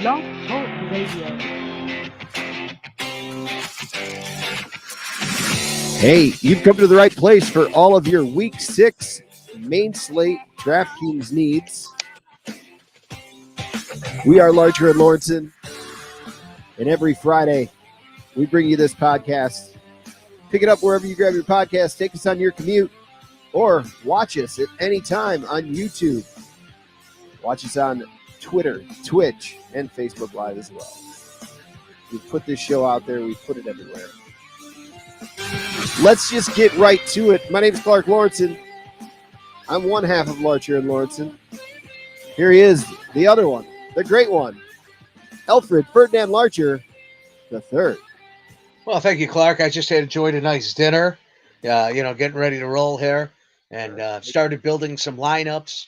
Blog Talk Radio. Hey, you've come to the right place for all of your Week 6 Main Slate Draft Kings needs. We are Larcher and Lorensen, and every Friday we bring you this podcast. Pick it up wherever you grab your podcast, take us on your commute, or watch us at any time on YouTube. Watch us on Twitter, Twitch, and Facebook Live as well. We put this show out there. We put it everywhere. Let's just get right to it. My name is Clark Lorensen. I'm one half of Larcher and Lorensen. Here he is, the other one, the great one, Alfred Ferdinand Larcher the third. Well, thank you, Clark. I just enjoyed a nice dinner, getting ready to roll here, and started building some lineups.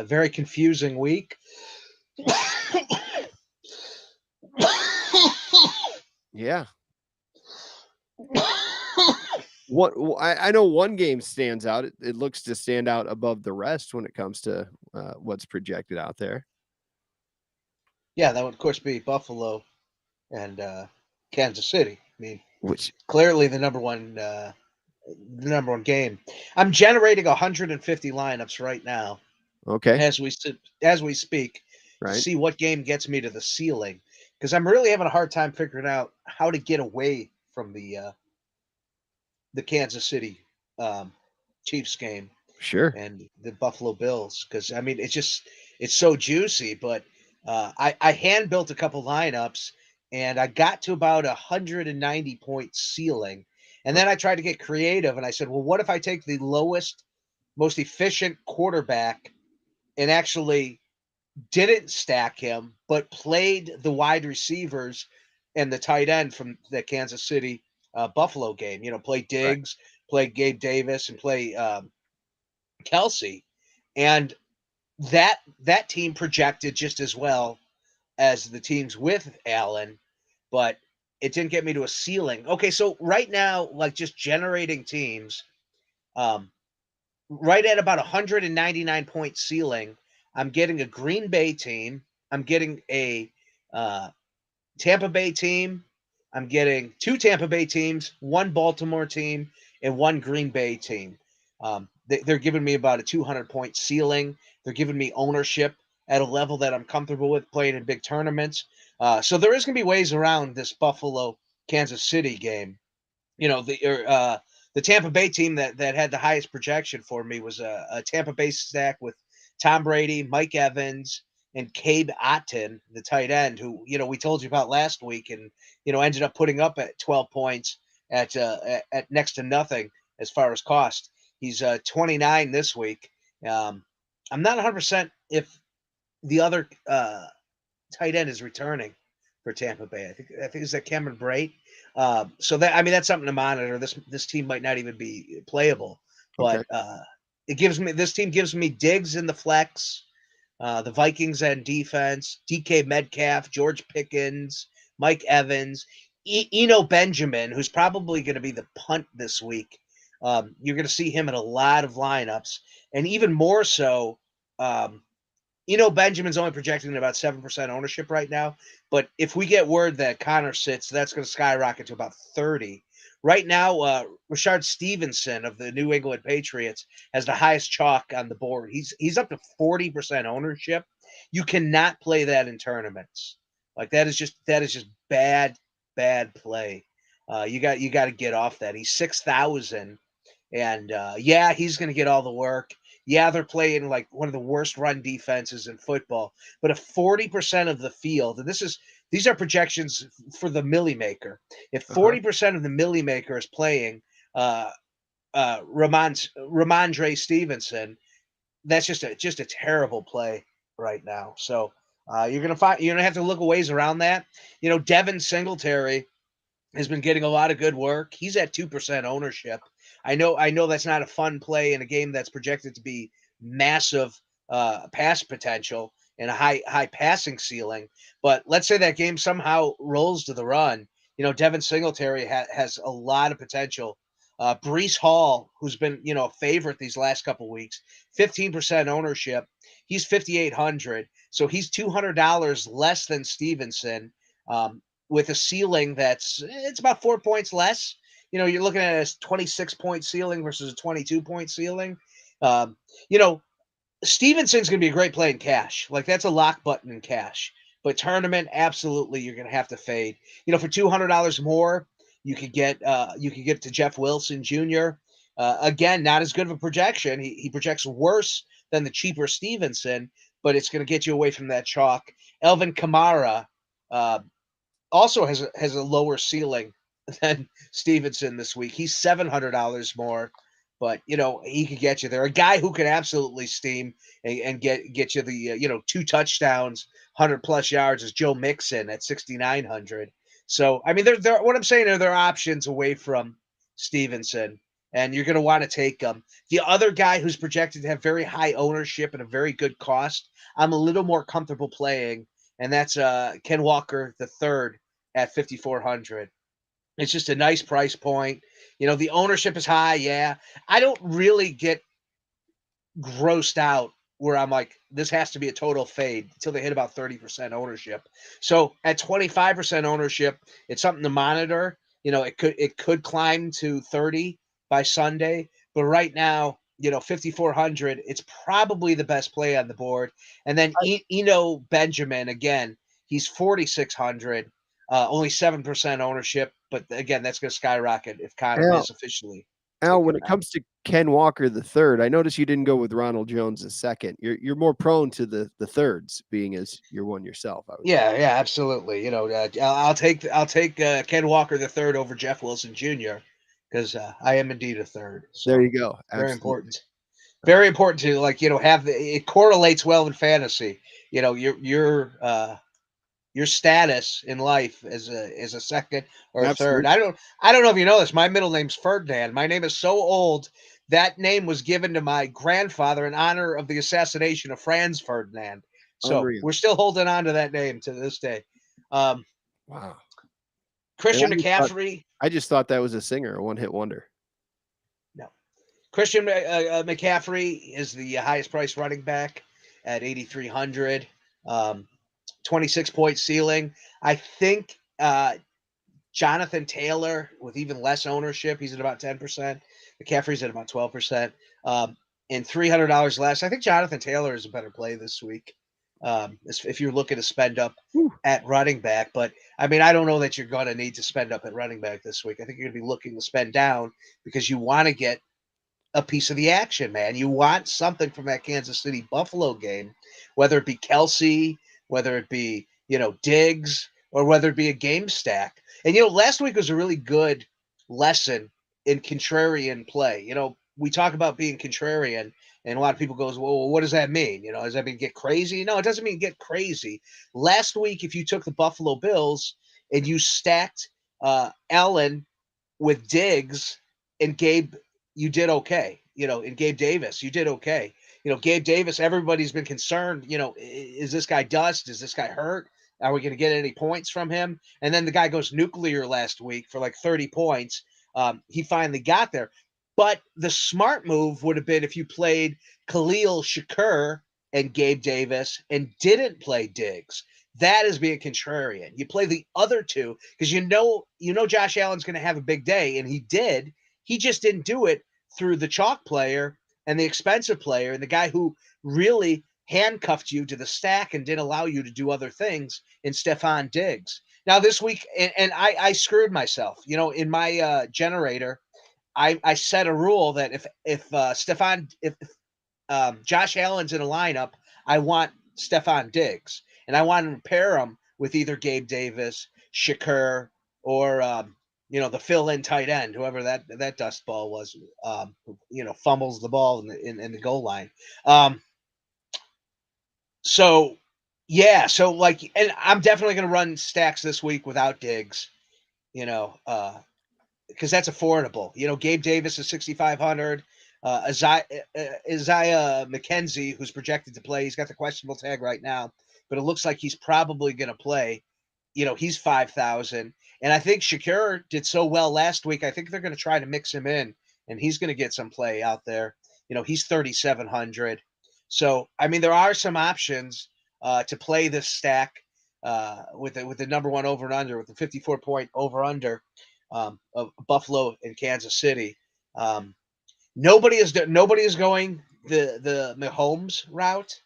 Very confusing week. Yeah. What I know one game stands out. It looks to stand out above the rest when it comes to what's projected out there. Yeah, that would, of course, be Buffalo and Kansas City. I mean, Which clearly the number one game. I'm generating 150 lineups right now. Okay. As we speak, Right. to see what game gets me to the ceiling, because I'm really having a hard time figuring out how to get away from the Kansas City Chiefs game. Sure. And the Buffalo Bills, because I mean it's so juicy. But I hand built a couple lineups, and I got to about 190 point ceiling, and then I tried to get creative, and I said, well, what if I take the lowest, most efficient quarterback and actually didn't stack him, but played the wide receivers and the tight end from the Kansas City Buffalo game? Play Diggs, play Gabe Davis, and play Kelsey, and that team projected just as well as the teams with Allen, but it didn't get me to a ceiling. Okay, so right now, like just generating teams, right at about 199 point ceiling, I'm getting a Green Bay team, I'm getting a Tampa Bay team, I'm getting two Tampa Bay teams, one Baltimore team, and one Green Bay team. They're giving me about a 200 point ceiling. They're giving me ownership at a level that I'm comfortable with playing in big tournaments. So there is going to be ways around this Buffalo Kansas City game. The Tampa Bay team that had the highest projection for me was a Tampa Bay stack with Tom Brady, Mike Evans, and Cade Otton, the tight end, who we told you about last week, and ended up putting up at 12 points at next to nothing as far as cost. He's 29 this week. I'm not 100% if the other tight end is returning for Tampa Bay. I think it's that Cameron Brate. So that's something to monitor. This team might not even be playable, but this team gives me Diggs in the flex, the Vikings and defense, DK Metcalf, George Pickens, Mike Evans, Eno Benjamin, who's probably going to be the punt this week. You're going to see him in a lot of lineups, and even more so, Benjamin's only projecting at about 7% ownership right now. But if we get word that Connor sits, that's going to skyrocket to about 30. Right now, Rashard Stevenson of the New England Patriots has the highest chalk on the board. He's up to 40% ownership. You cannot play that in tournaments. Like that is just bad play. You got to get off that. He's 6,000, and he's going to get all the work. Yeah, they're playing like one of the worst run defenses in football, but if 40% of the field, and these are projections for the Millie Maker. If 40% of the Millie Maker is playing Ramondre Stevenson, that's just a terrible play right now. So you're gonna have to look a ways around that. Devin Singletary has been getting a lot of good work. He's at 2% ownership. I know that's not a fun play in a game that's projected to be massive pass potential and a high passing ceiling. But let's say that game somehow rolls to the run. Devin Singletary has a lot of potential. Breece Hall, who's been a favorite these last couple weeks, 15% ownership. He's 5,800. So he's $200 less than Stevenson, with a ceiling it's about 4 points less. You're looking at a 26-point ceiling versus a 22-point ceiling. Um, you know, Stevenson's going to be a great play in cash. Like, that's a lock button in cash. But tournament, absolutely, you're going to have to fade. For $200 more, you could get to Jeff Wilson Jr. Again, not as good of a projection. He projects worse than the cheaper Stevenson, but it's going to get you away from that chalk. Elvin Kamara also has a lower ceiling than Stevenson this week. He's $700 more, but he could get you there. A guy who could absolutely steam and get you the 2 touchdowns, 100+ yards is Joe Mixon at 6,900. So I mean, they're what I'm saying are there options away from Stevenson, and you're going to want to take them. The other guy who's projected to have very high ownership and a very good cost, I'm a little more comfortable playing, and that's Ken Walker III at 5,400. It's just a nice price point. The ownership is high. Yeah. I don't really get grossed out where I'm like, this has to be a total fade until they hit about 30% ownership. So at 25% ownership, it's something to monitor. It could climb to 30 by Sunday, but right now, 5,400, it's probably the best play on the board. And then Eno Benjamin, again, he's 4,600, only 7% ownership. But again, that's going to skyrocket if Connor is officially. Al, when it comes to Ken Walker III, I noticed you didn't go with Ronald Jones II. You're more prone to the thirds, being as you're one yourself. Yeah, absolutely. I'll take Ken Walker III over Jeff Wilson Jr. because I am indeed a third. So there you go. Very important. Very important to have it correlates well in fantasy. Your status in life as a second or a third. I don't know if you know this. My middle name's Ferdinand. My name is so old that name was given to my grandfather in honor of the assassination of Franz Ferdinand. So we're still holding on to that name to this day. Wow. Christian McCaffrey. I just thought that was a singer, a one-hit wonder. No. Christian McCaffrey is the highest priced running back at 8,300. 26-point ceiling. I think Jonathan Taylor, with even less ownership, he's at about 10%. McCaffrey's at about 12%. And $300 less. I think Jonathan Taylor is a better play this week if you're looking to spend up at running back. But, I mean, I don't know that you're going to need to spend up at running back this week. I think you're going to be looking to spend down because you want to get a piece of the action, man. You want something from that Kansas City-Buffalo game, whether it be Kelsey, whether it be, Diggs, or whether it be a game stack. And, last week was a really good lesson in contrarian play. We talk about being contrarian, and a lot of people goes, well, what does that mean? Does that mean get crazy? No, it doesn't mean get crazy. Last week, if you took the Buffalo Bills and you stacked Allen with Diggs and Gabe, you did okay. And Gabe Davis, you did okay. Gabe Davis, everybody's been concerned, is this guy dust? Is this guy hurt? Are we going to get any points from him? And then the guy goes nuclear last week for like 30 points. He finally got there. But the smart move would have been if you played Khalil Shakur and Gabe Davis and didn't play Diggs. That is being contrarian. You play the other two because you know Josh Allen's going to have a big day, and he did. He just didn't do it through the chalk player and the expensive player and the guy who really handcuffed you to the stack and didn't allow you to do other things in Stephon Diggs. Now this week, and I screwed myself. In my generator, I set a rule that if Josh Allen's in a lineup, I want Stephon Diggs, and I want to pair him with either Gabe Davis, Shakur, or the fill-in tight end, whoever that dust ball was, fumbles the ball in the goal line. So and I'm definitely going to run stacks this week without Diggs, because that's affordable. Gabe Davis is 6,500. Isaiah Mckenzie, who's projected to play, he's got the questionable tag right now, but it looks like he's probably going to play. He's 5,000. And I think Shakur did so well last week. I think they're going to try to mix him in, and he's going to get some play out there. He's 3,700. So, I mean, there are some options to play this stack with the number one over and under, with the 54-point over under of Buffalo and Kansas City. Nobody is going the Mahomes route.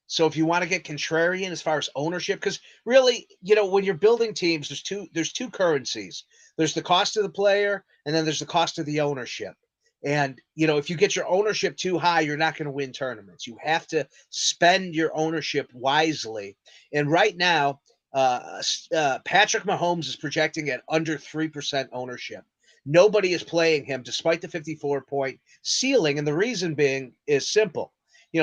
So if you want to get contrarian as far as ownership, because really, when you're building teams, there's two currencies. There's the cost of the player, and then there's the cost of the ownership. And if you get your ownership too high, you're not going to win tournaments. You have to spend your ownership wisely. And right now, Patrick Mahomes is projecting at under 3% ownership. Nobody is playing him despite the 54-point ceiling, and the reason being is simple.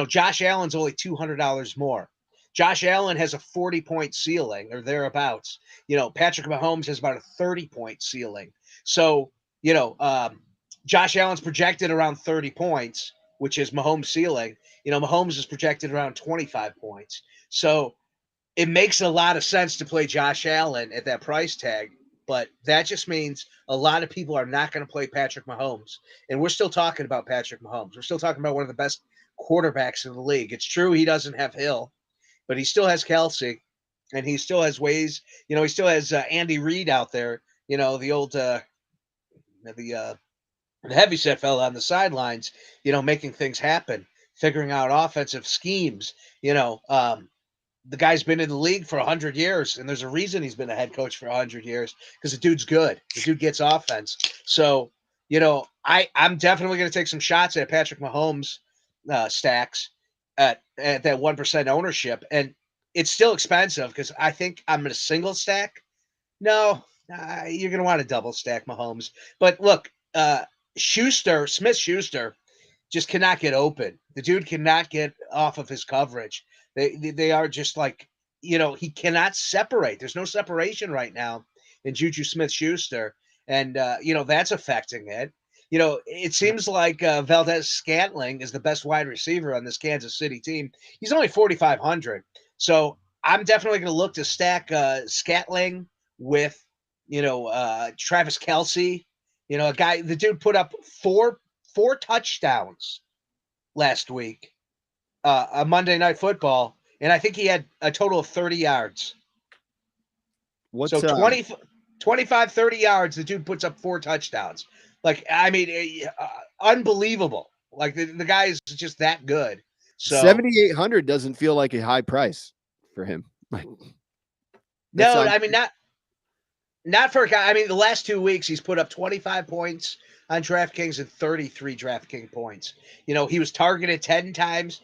Josh Allen's only $200 more. Josh Allen has a 40-point ceiling or thereabouts. Patrick Mahomes has about a 30-point ceiling. So, Josh Allen's projected around 30 points, which is Mahomes' ceiling. Mahomes is projected around 25 points. So it makes a lot of sense to play Josh Allen at that price tag. But that just means a lot of people are not going to play Patrick Mahomes. And we're still talking about Patrick Mahomes. We're still talking about one of the best quarterbacks in the league. It's true he doesn't have Hill, but he still has Kelsey, and he still has ways. He still has Andy Reid out there. The old the heavyset fella on the sidelines. Making things happen, figuring out offensive schemes. The guy's been in the league for 100 years, and there's a reason he's been a head coach for 100 years, because the dude's good. The dude gets offense. So, I'm definitely going to take some shots at Patrick Mahomes stacks at that 1% ownership. And it's still expensive because I think I'm in a single stack. No, you're going to want to double stack Mahomes. But look, Smith-Schuster just cannot get open. The dude cannot get off of his coverage. They are just like, he cannot separate. There's no separation right now in Juju Smith-Schuster. And, that's affecting it. It seems like Valdez-Scantling is the best wide receiver on this Kansas City team. He's only 4,500. So I'm definitely going to look to stack Scantling with, Travis Kelce. The dude put up four touchdowns last week. A Monday Night Football, and I think he had a total of 30 yards. So 25, 30 yards, the dude puts up 4 touchdowns. Like, I mean, unbelievable. Like, the guy is just that good. So 7,800 doesn't feel like a high price for him. No, I mean, not for a guy. I mean, the last 2 weeks, he's put up 25 points on DraftKings and 33 DraftKings points. He was targeted 10 times.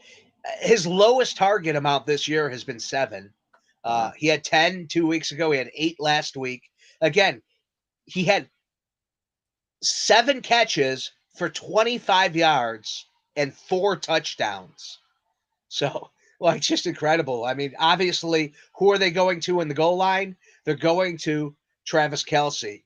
His lowest target amount this year has been 7. He had 10 2 weeks ago. He had 8 last week. Again, he had 7 catches for 25 yards and 4 touchdowns. So, it's just incredible. I mean, obviously, who are they going to in the goal line? They're going to Travis Kelce.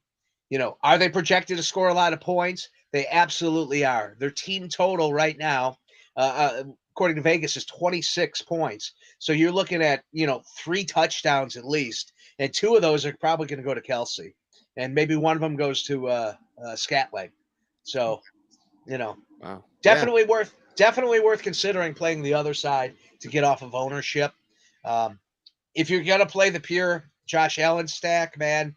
Are they projected to score a lot of points? They absolutely are. Their team total right now, according to Vegas, is 26 points. So you're looking at, 3 touchdowns at least. And 2 of those are probably going to go to Kelce. And maybe one of them goes to Scantling. So, wow. Definitely worth considering playing the other side to get off of ownership. If you're going to play the pure Josh Allen stack, man,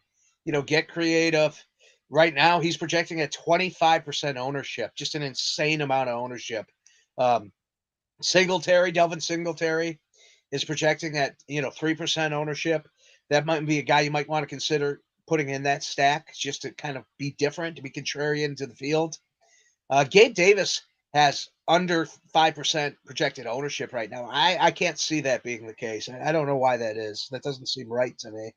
get creative. Right now, he's projecting at 25% ownership, just an insane amount of ownership. Delvin Singletary is projecting at 3% ownership. That might be a guy you might want to consider putting in that stack just to kind of be different, to be contrarian to the field. Gabe Davis has under 5% projected ownership right now. I can't see that being the case. I don't know why that is. That doesn't seem right to me.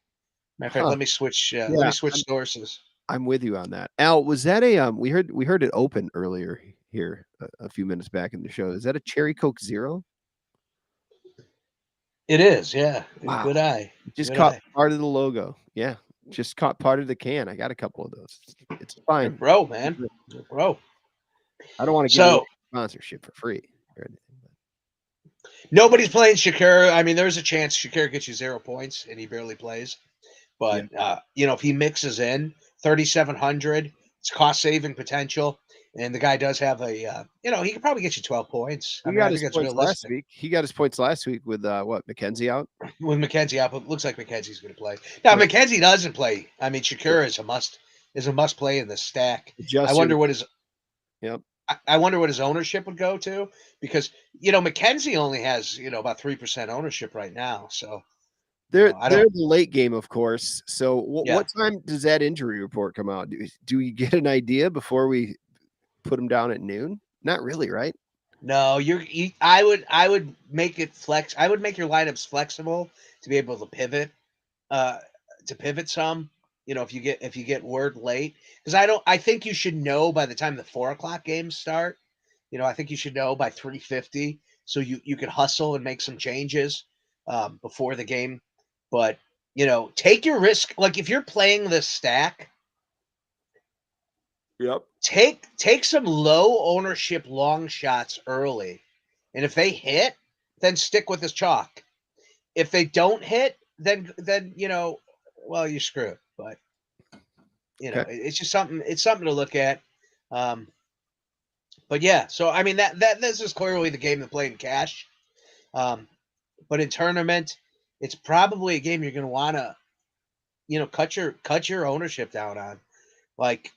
Matter of fact, let me switch. Let me switch sources. I'm with you on that. Al, was that a we heard it open earlier here a few minutes back in the show? Is that a Cherry Coke Zero? It is, yeah. Wow. Good eye. Just caught part of the logo. Yeah, just caught part of the can. I got a couple of those. It's fine, bro, man. Bro. I don't want to give sponsorship for free or anything. Nobody's playing Shakur. I mean, there's a chance Shakur gets you 0 points and he barely plays. But if he mixes in 3,700, it's cost saving potential. And the guy does have a, he could probably get you 12 points. I He mean, got I think his that's points last realistic. week. He got his points last week with Mckenzie out. With Mckenzie out, but it looks like Mckenzie's going to play. Now, Right. Mckenzie doesn't play. I mean, Shakira is a must play in the stack. I Justin. wonder what his Yep. I wonder what his ownership would go to, because Mckenzie only has about 3% ownership right now. So They're I they're don't. the late game, of course. So Yeah. what time does that injury report come out? Do we get an idea before we put him down at noon? Not really, right? No, I would make it flex. I would make your lineups flexible to be able to pivot. Uh, to pivot some. If you get word late, because I think you should know by the time the 4 o'clock games start. I think you should know by 3:50, so you could hustle and make some changes before the game. But take your risk. Like, if you're playing this stack, Yep. take some low ownership long shots early, and if they hit, then stick with this chalk. If they don't hit, then well, you're screwed. But Okay. it's just something. It's something to look at. Um, but yeah, so I mean that this is clearly the game to play in cash. Um, but in tournament, it's probably a game you're going to want to cut your ownership down on. Like,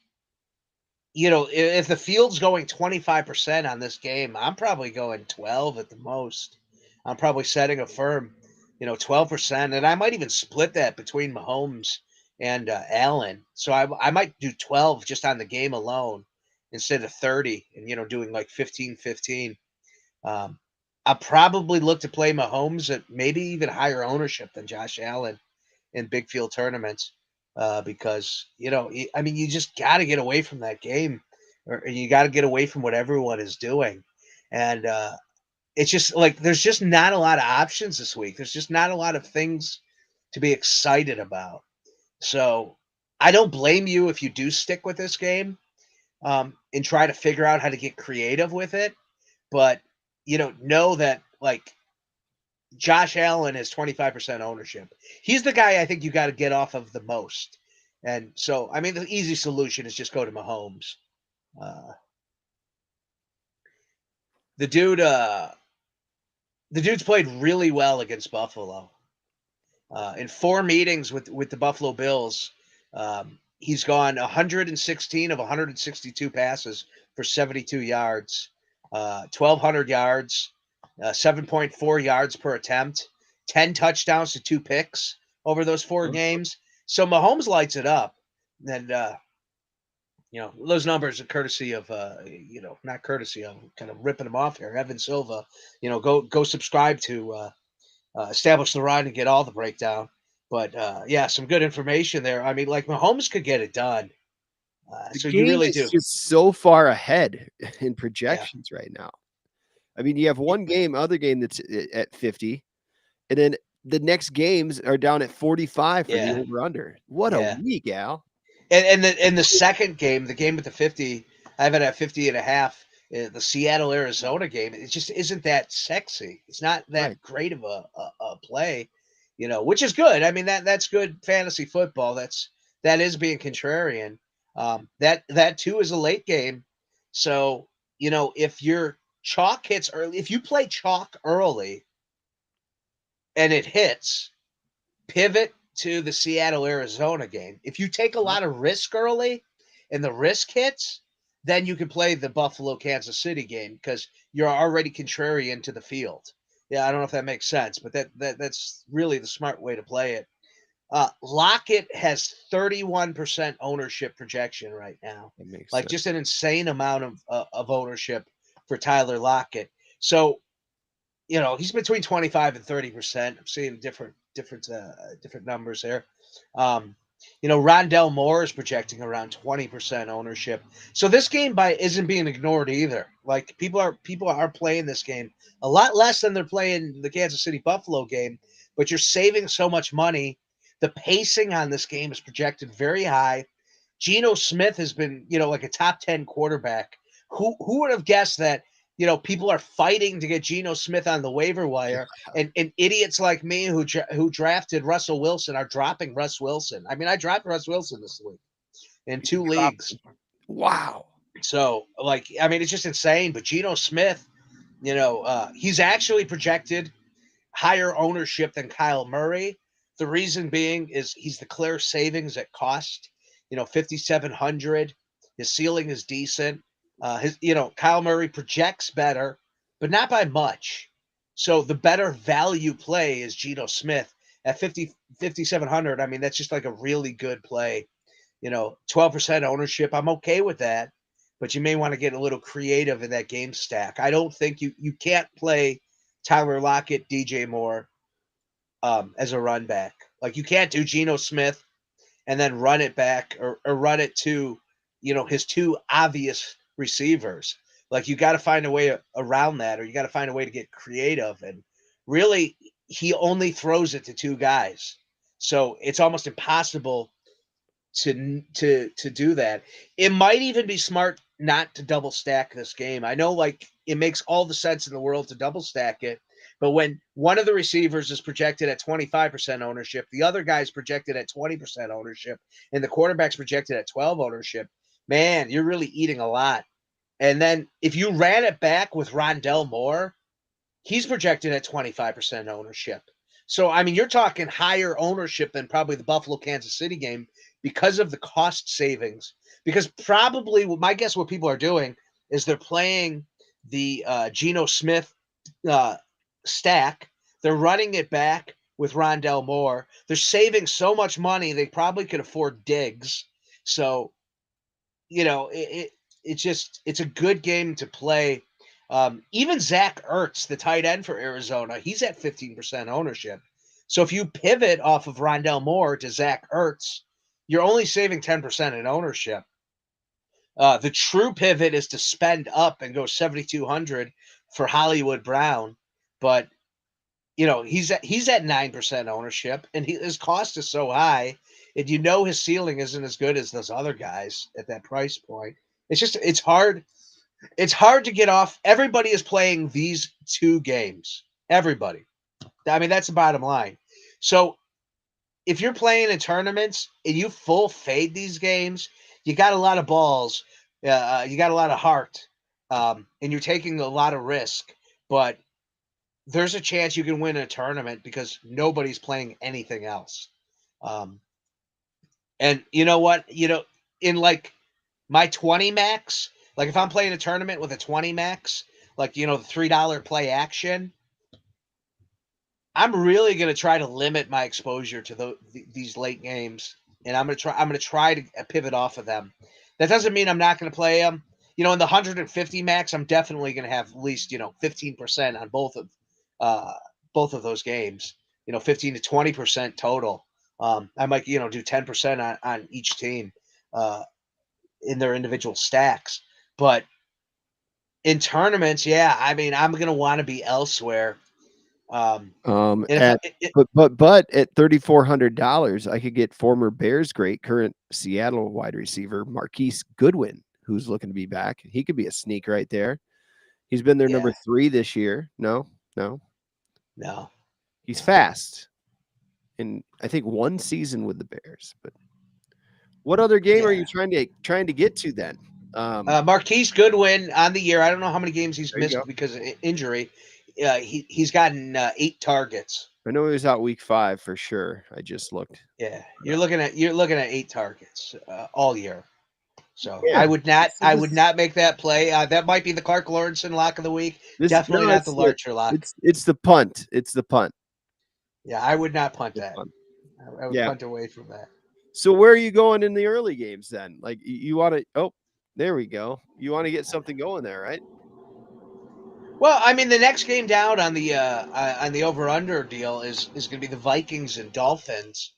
if the field's going 25% on this game, I'm probably going 12 at the most. I'm probably setting a firm, 12%, and I might even split that between Mahomes and Allen. So I might do 12 just on the game alone instead of 30, and doing like 15-15. Um, I'll probably look to play Mahomes at maybe even higher ownership than Josh Allen in big field tournaments, because I mean, you just got to get away from that game, or you got to get away from what everyone is doing, and it's just like there's just not a lot of options this week. There's just not a lot of things to be excited about. So I don't blame you if you do stick with this game, and try to figure out how to get creative with it. But know that, like, Josh Allen has 25% ownership. He's the guy I think you got to get off of the most. And so, I mean, the easy solution is just go to Mahomes. Uh, the dude, the dude's played really well against Buffalo. In 4 meetings with the Buffalo Bills, he's gone 116 of 162 passes for 72 yards, 1,200 yards, 7.4 yards per attempt, 10 touchdowns to 2 picks over those 4 games. So Mahomes lights it up. And, those numbers are courtesy of, not courtesy of, kind of ripping them off here. Evan Silva, go subscribe to Establish the Run and get all the breakdown. But yeah, some good information there. I mean, like, Mahomes could get it done. The So you game really is do. just so far ahead in Yeah. projections right now. I mean, you have one other game that's at 50, and then the next games are down at 45 for the Yeah. over-under. What a Yeah. week, Al. And the second game, the game with the 50, I have it at 50.5. The Seattle Arizona game, it just isn't that sexy. It's not Right. that great of a play, which is good. I mean, that's good fantasy football. That is being contrarian. That too is a late game. So if your chalk hits early, if you play chalk early and it hits, pivot to the Seattle Arizona game. If you take a lot of risk early and the risk hits, then you can play the Buffalo Kansas City game because you're already contrarian to the field. Yeah, I don't know if that makes sense, but that's really the smart way to play it. Lockett has 31% ownership projection right now, That makes like sense. just an insane amount of ownership for Tyler Lockett. So he's between 25 and 30%. I'm seeing different numbers there. Rondell Moore is projecting around 20% ownership. So this game isn't being ignored either. Like, people are playing this game a lot less than they're playing the Kansas City Buffalo game, but you're saving so much money. The pacing on this game is projected very high. Geno Smith has been, like a top 10 quarterback. Who would have guessed that, people are fighting to get Geno Smith on the waiver wire, and idiots like me who drafted Russell Wilson are dropping Russ Wilson. I mean, I dropped Russ Wilson this week in 2 leagues. Wow. So, like, I mean, it's just insane. But Geno Smith, he's actually projected higher ownership than Kyle Murray. The reason being is he's the clear savings at cost. 5,700. His ceiling is decent. Kyle Murray projects better, but not by much. So the better value play is Geno Smith at 5,700. I mean, that's just like a really good play. 12% ownership. I'm okay with that, but you may want to get a little creative in that game stack. I don't think you can't play Tyler Lockett, DJ Moore as a run back. Like, you can't do Geno Smith and then run it back or run it to, his two obvious receivers. Like, you got to find a way around that, or you got to find a way to get creative. And really, he only throws it to two guys. So it's almost impossible to do that. It might even be smart not to double stack this game. I know, like, it makes all the sense in the world to double stack it, but when one of the receivers is projected at 25% ownership, the other guy's projected at 20% ownership, and the quarterback's projected at 12 ownership, man, you're really eating a lot. And then if you ran it back with Rondell Moore, he's projected at 25% ownership. So, I mean, you're talking higher ownership than probably the Buffalo Kansas City game because of the cost savings. Because probably, my guess, what people are doing is they're playing the Geno Smith stack. They're running it back with Rondell Moore. They're saving so much money, they probably could afford Diggs. So, it's a good game to play. Even Zach Ertz, the tight end for Arizona, he's at 15% ownership. So if you pivot off of Rondell Moore to Zach Ertz, you're only saving 10% in ownership. The true pivot is to spend up and go 7,200 for Hollywood Brown, but he's at 9% ownership, and his cost is so high, and his ceiling isn't as good as those other guys at that price point. It's hard. It's hard to get off. Everybody is playing these two games. Everybody. I mean, that's the bottom line. So if you're playing in tournaments and you full fade these games, you got a lot of balls, you got a lot of heart, and you're taking a lot of risk. But there's a chance you can win a tournament because nobody's playing anything else. And you know what? In like my 20 max, like if I'm playing a tournament with a 20 max, like, the $3 play action, I'm really going to try to limit my exposure to these late games. And I'm going to try to pivot off of them. That doesn't mean I'm not going to play them. In the 150 max, I'm definitely going to have at least, 15% on both of those games, 15 to 20% total. I might, do 10% on each team in their individual stacks. But in tournaments, yeah, I mean, I'm going to want to be elsewhere. But at $3,400, I could get former Bears great, current Seattle wide receiver Marquis Goodwin, who's looking to be back. He could be a sneak right there. He's been their number 3 this year. No. He's fast. In I think one season with the Bears. But what other game are you trying to get to then? Marquis Goodwin on the year. I don't know how many games he's missed because of injury. He's gotten 8 targets. I know he was out week 5 for sure. I just looked. Yeah, you're looking at 8 targets all year. So yeah, I would not make that play. That might be the Clark Lorensen lock of the week. Definitely not the Larcher lock. It's the punt. It's the punt. Yeah, I would not punt that. I would punt away from that. So where are you going in the early games then? Like you want to? Oh, there we go. You want to get something going there, right? Well, I mean, the next game down on the over/under deal is going to be the Vikings and Dolphins,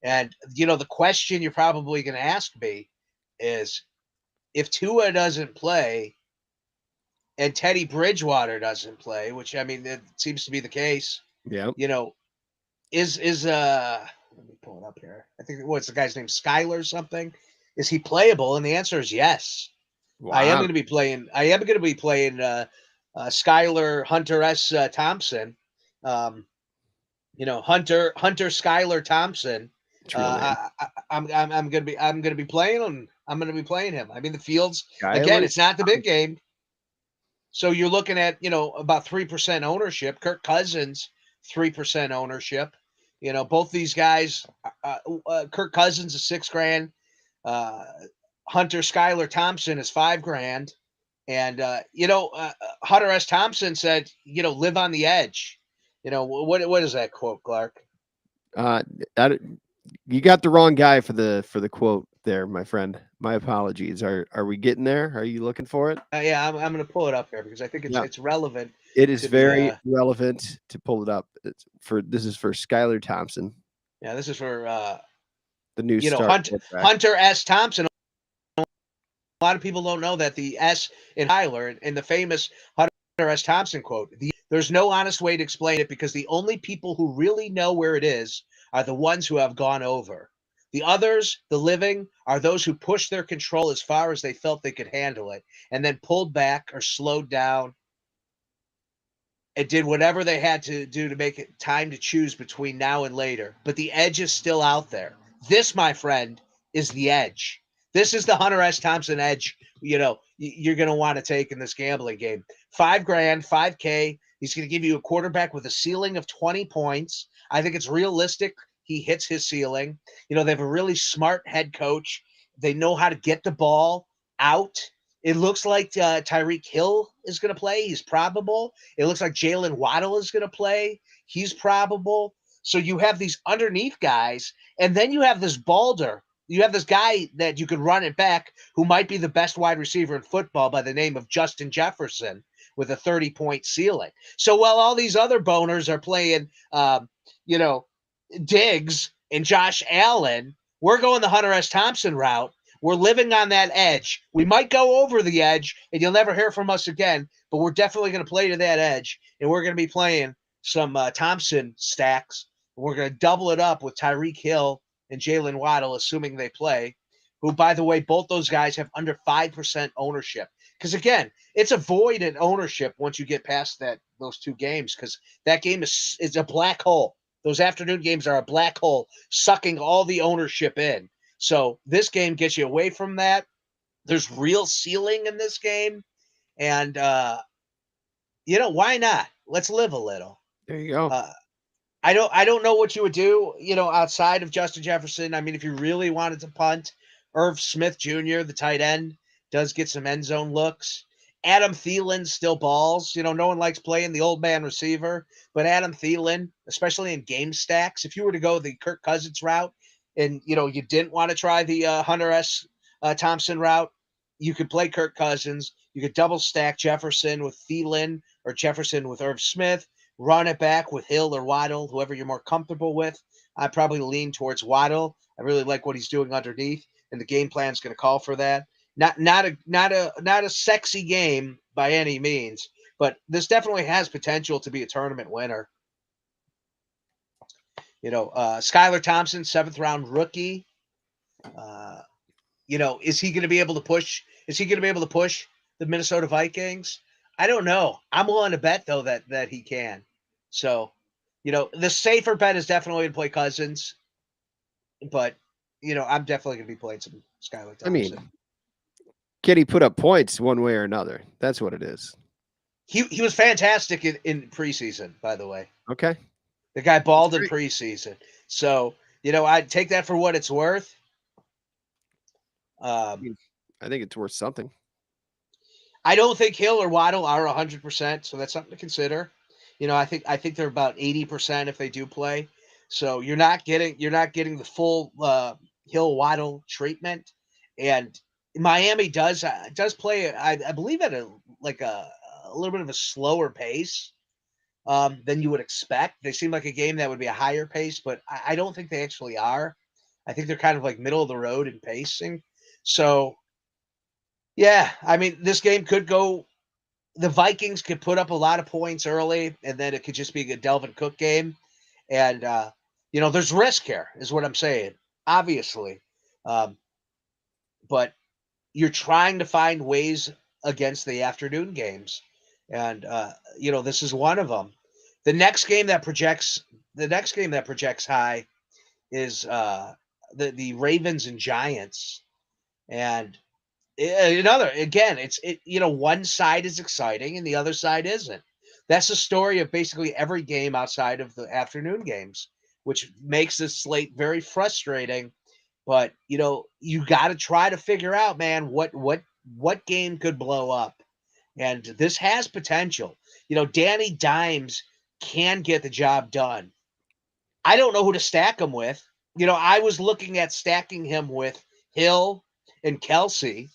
and the question you're probably going to ask me is, if Tua doesn't play and Teddy Bridgewater doesn't play, which, I mean, it seems to be the case. Yeah. Is let me pull it up here. I think what's the guy's name? Skyler or something? Is he playable? And the answer is yes. Wow. I am going to be playing Skyler Hunter S. Thompson. Hunter Skyler Thompson It's real name. I'm gonna be playing him. I'm gonna be playing him. I mean, the Fields again. Skyler It's not the big game, so you're looking at about 3% ownership. Kirk Cousins 3% ownership. Both these guys. Kirk Cousins is $6,000. Hunter Skylar Thompson is $5,000. And Hunter S. Thompson said, live on the edge. What is that quote, Clark? You got the wrong guy for the quote there, my friend. My apologies. Are we getting there? Are you looking for it? Yeah, I'm going to pull it up here because I think it's relevant. It is very relevant to pull it up. This is for Skylar Thompson. Yeah, this is for the new start. Hunter S. Thompson. A lot of people don't know that the S in Skylar and the famous Hunter S. Thompson quote. There's no honest way to explain it because the only people who really know where it is are the ones who have gone over. The others, the living, are those who pushed their control as far as they felt they could handle it and then pulled back or slowed down and did whatever they had to do to make it time to choose between now and later. But the edge is still out there. This, my friend, is the edge. This is the Hunter S. Thompson edge, you're going to want to take in this gambling game. $5,000, $5K. He's going to give you a quarterback with a ceiling of 20 points. I think it's realistic he hits his ceiling. They have a really smart head coach. They know how to get the ball out. It looks like Tyreek Hill is going to play. He's probable. It looks like Jalen Waddle is going to play. He's probable. So you have these underneath guys, and then you have this Balder. You have this guy that you could run it back who might be the best wide receiver in football by the name of Justin Jefferson with a 30-point ceiling. So while all these other boners are playing, Diggs and Josh Allen, we're going the Hunter S. Thompson route. We're living on that edge. We might go over the edge, and you'll never hear from us again, but we're definitely going to play to that edge, and we're going to be playing some Thompson stacks. We're going to double it up with Tyreek Hill and Jalen Waddle, assuming they play, who, by the way, both those guys have under 5% ownership. Because, again, it's a void in ownership once you get past those two games because that game is a black hole. Those afternoon games are a black hole sucking all the ownership in. So this game gets you away from that. There's real ceiling in this game. And, why not? Let's live a little. There you go. I don't know what you would do, outside of Justin Jefferson. I mean, if you really wanted to punt, Irv Smith Jr., the tight end, does get some end zone looks. Adam Thielen still balls. No one likes playing the old man receiver, but Adam Thielen, especially in game stacks, if you were to go the Kirk Cousins route and, you didn't want to try the Hunter S. Thompson route, you could play Kirk Cousins. You could double stack Jefferson with Thielen or Jefferson with Irv Smith, run it back with Hill or Waddle, whoever you're more comfortable with. I probably lean towards Waddle. I really like what he's doing underneath, and the game plan is going to call for that. Not a sexy game by any means, but this definitely has potential to be a tournament winner. Skylar Thompson, 7th round rookie. Is he going to be able to push? Is he going to be able to push the Minnesota Vikings? I don't know. I'm willing to bet though that he can. So, the safer bet is definitely to play Cousins, but I'm definitely going to be playing some Skylar Thompson. I mean, can he put up points one way or another? That's what it is. He was fantastic in preseason, by the way. Okay. The guy balled in preseason. So, I'd take that for what it's worth. I think it's worth something. I don't think Hill or Waddle are 100%, so that's something to consider. I think they're about 80% if they do play. So you're not getting the full Hill Waddle treatment, and Miami does play. I believe at a little bit of a slower pace than you would expect. They seem like a game that would be a higher pace, but I don't think they actually are. I think they're kind of like middle of the road in pacing. So, yeah, I mean, this game could go. The Vikings could put up a lot of points early, and then it could just be a Delvin Cook game. And, there's risk here, is what I'm saying, obviously. But you're trying to find ways against the afternoon games. And, this is one of them. The next game that projects high is the Ravens and Giants. And another, again, one side is exciting and the other side isn't. That's the story of basically every game outside of the afternoon games, which makes this slate very frustrating. But you got to try to figure out, man, what game could blow up, and this has potential. Danny Dimes can get the job done. I don't know who to stack him with. I was looking at stacking him with Hill and Kelsey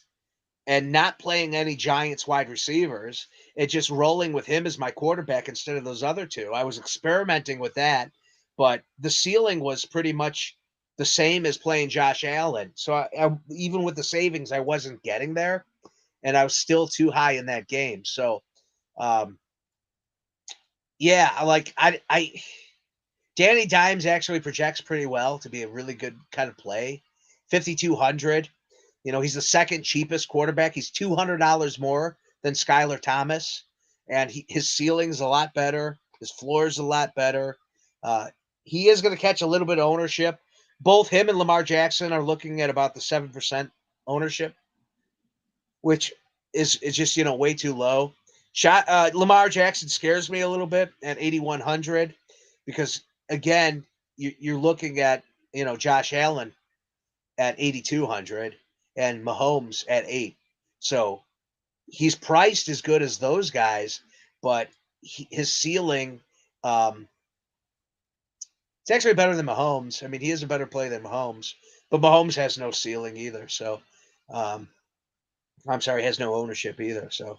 and not playing any Giants wide receivers and just rolling with him as my quarterback instead of those other two. I was experimenting with that, but the ceiling was pretty much the same as playing Josh Allen. So even with the savings, I wasn't getting there, and I was still too high in that game. So, yeah, like I Danny Dimes actually projects pretty well to be a really good kind of play. 5,200. He's the second cheapest quarterback. He's $200 more than Skylar Thomas, and his ceiling's a lot better. His floor's a lot better. He is going to catch a little bit of ownership. Both him and Lamar Jackson are looking at about the 7% ownership, which is just way too low. Lamar Jackson scares me a little bit at 8,100 because again you're looking at Josh Allen at 8,200 and Mahomes at 8. So he's priced as good as those guys, but his ceiling, it's actually better than Mahomes. I mean, he is a better play than Mahomes, but Mahomes has no ceiling either. So, I'm sorry, has no ownership either. So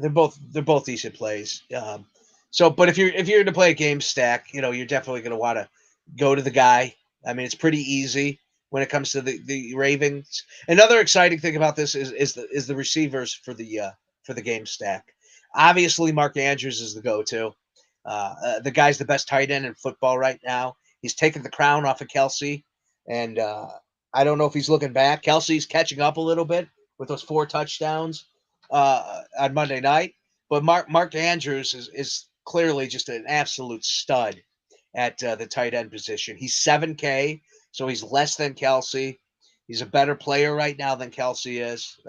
they're both decent plays. But if you're going to play a game stack, you're definitely going to want to go to the guy. I mean, it's pretty easy when it comes to the Ravens. Another exciting thing about this is the receivers for the game stack. Obviously, Mark Andrews is the go-to. The guy's the best tight end in football right now. He's taken the crown off of Kelsey, and I don't know if he's looking back. Kelsey's catching up a little bit with those 4 touchdowns on Monday night, but Mark Andrews is clearly just an absolute stud at the tight end position. He's 7K. So he's less than Kelsey. He's a better player right now than Kelsey is,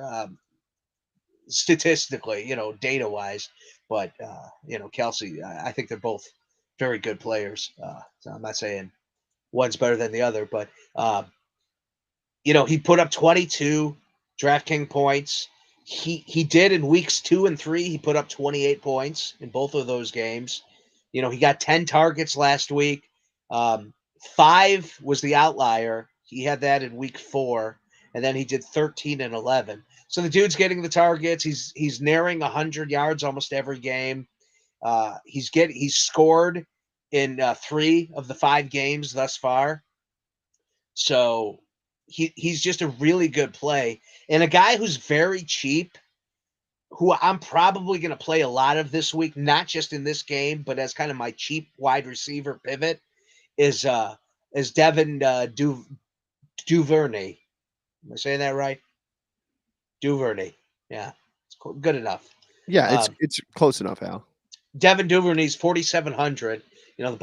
statistically, data-wise. But, Kelsey, I think they're both very good players. So I'm not saying one's better than the other. But, he put up 22 Draft King points. He did in weeks 2 and 3. He put up 28 points in both of those games. He got 10 targets last week. 5 was the outlier. He had that in week 4, and then he did 13 and 11. So the dude's getting the targets. He's nearing 100 yards almost every game. He's scored in 3 of the 5 games thus far. So he's just a really good play, and a guy who's very cheap, who I'm probably going to play a lot of this week, not just in this game, but as kind of my cheap wide receiver pivot, is Devin Duvernay. Am I saying that right? Duvernay. Yeah, it's good enough. Yeah, it's close enough, Al. Devin Duvernay's 4,700. The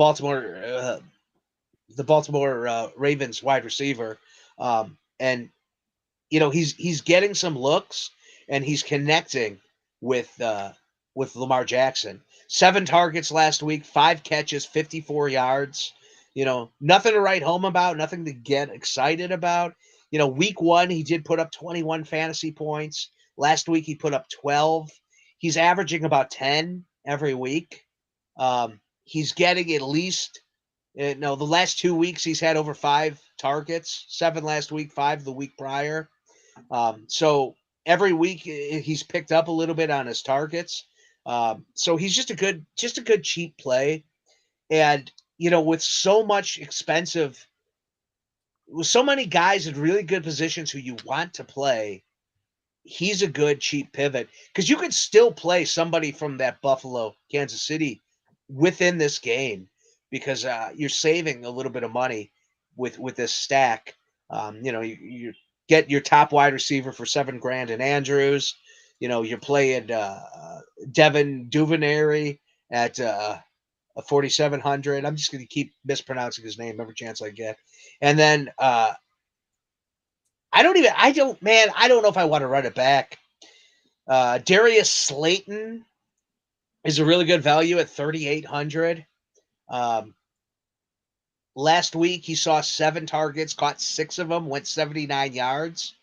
Baltimore Ravens wide receiver, and he's getting some looks and he's connecting with Lamar Jackson. 7 targets last week, 5 catches, 54 yards. Nothing to write home about, nothing to get excited about. Week 1, he did put up 21 fantasy points. Last week, he put up 12. He's averaging about 10 every week. He's getting at least, the last 2 weeks, he's had over 5 targets, 7 last week, 5 the week prior. So every week he's picked up a little bit on his targets. So he's just a good cheap play. And, with so many guys in really good positions who you want to play, he's a good cheap pivot because you could still play somebody from that Buffalo, Kansas City within this game because you're saving a little bit of money with this stack. You get your top wide receiver for $7,000 in Andrews. You're playing Devin Duvernay at a 4,700. I'm just going to keep mispronouncing his name every chance I get. And then I don't know if I want to run it back. Darius Slayton is a really good value at 3,800. Last week he saw 7 targets, caught 6 of them, went 79 yards.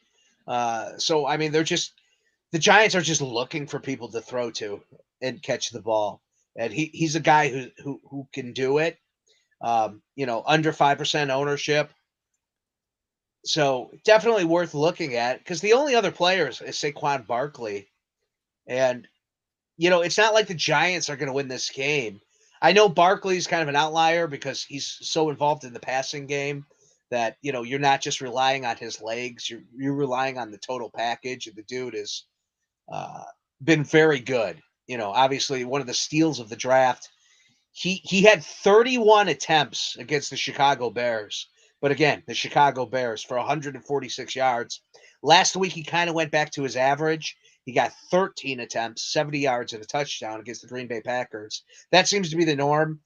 So I mean, the Giants are just looking for people to throw to and catch the ball, and he's a guy who can do it. Under 5% ownership. So definitely worth looking at, because the only other player is Saquon Barkley. And, it's not like the Giants are going to win this game. I know Barkley's kind of an outlier because he's so involved in the passing game that, you're not just relying on his legs. You're relying on the total package. And the dude has been very good. Obviously one of the steals of the draft. He had 31 attempts against the Chicago Bears. But again, the Chicago Bears for 146 yards. Last week, he kind of went back to his average. He got 13 attempts, 70 yards, and a touchdown against the Green Bay Packers. That seems to be the norm.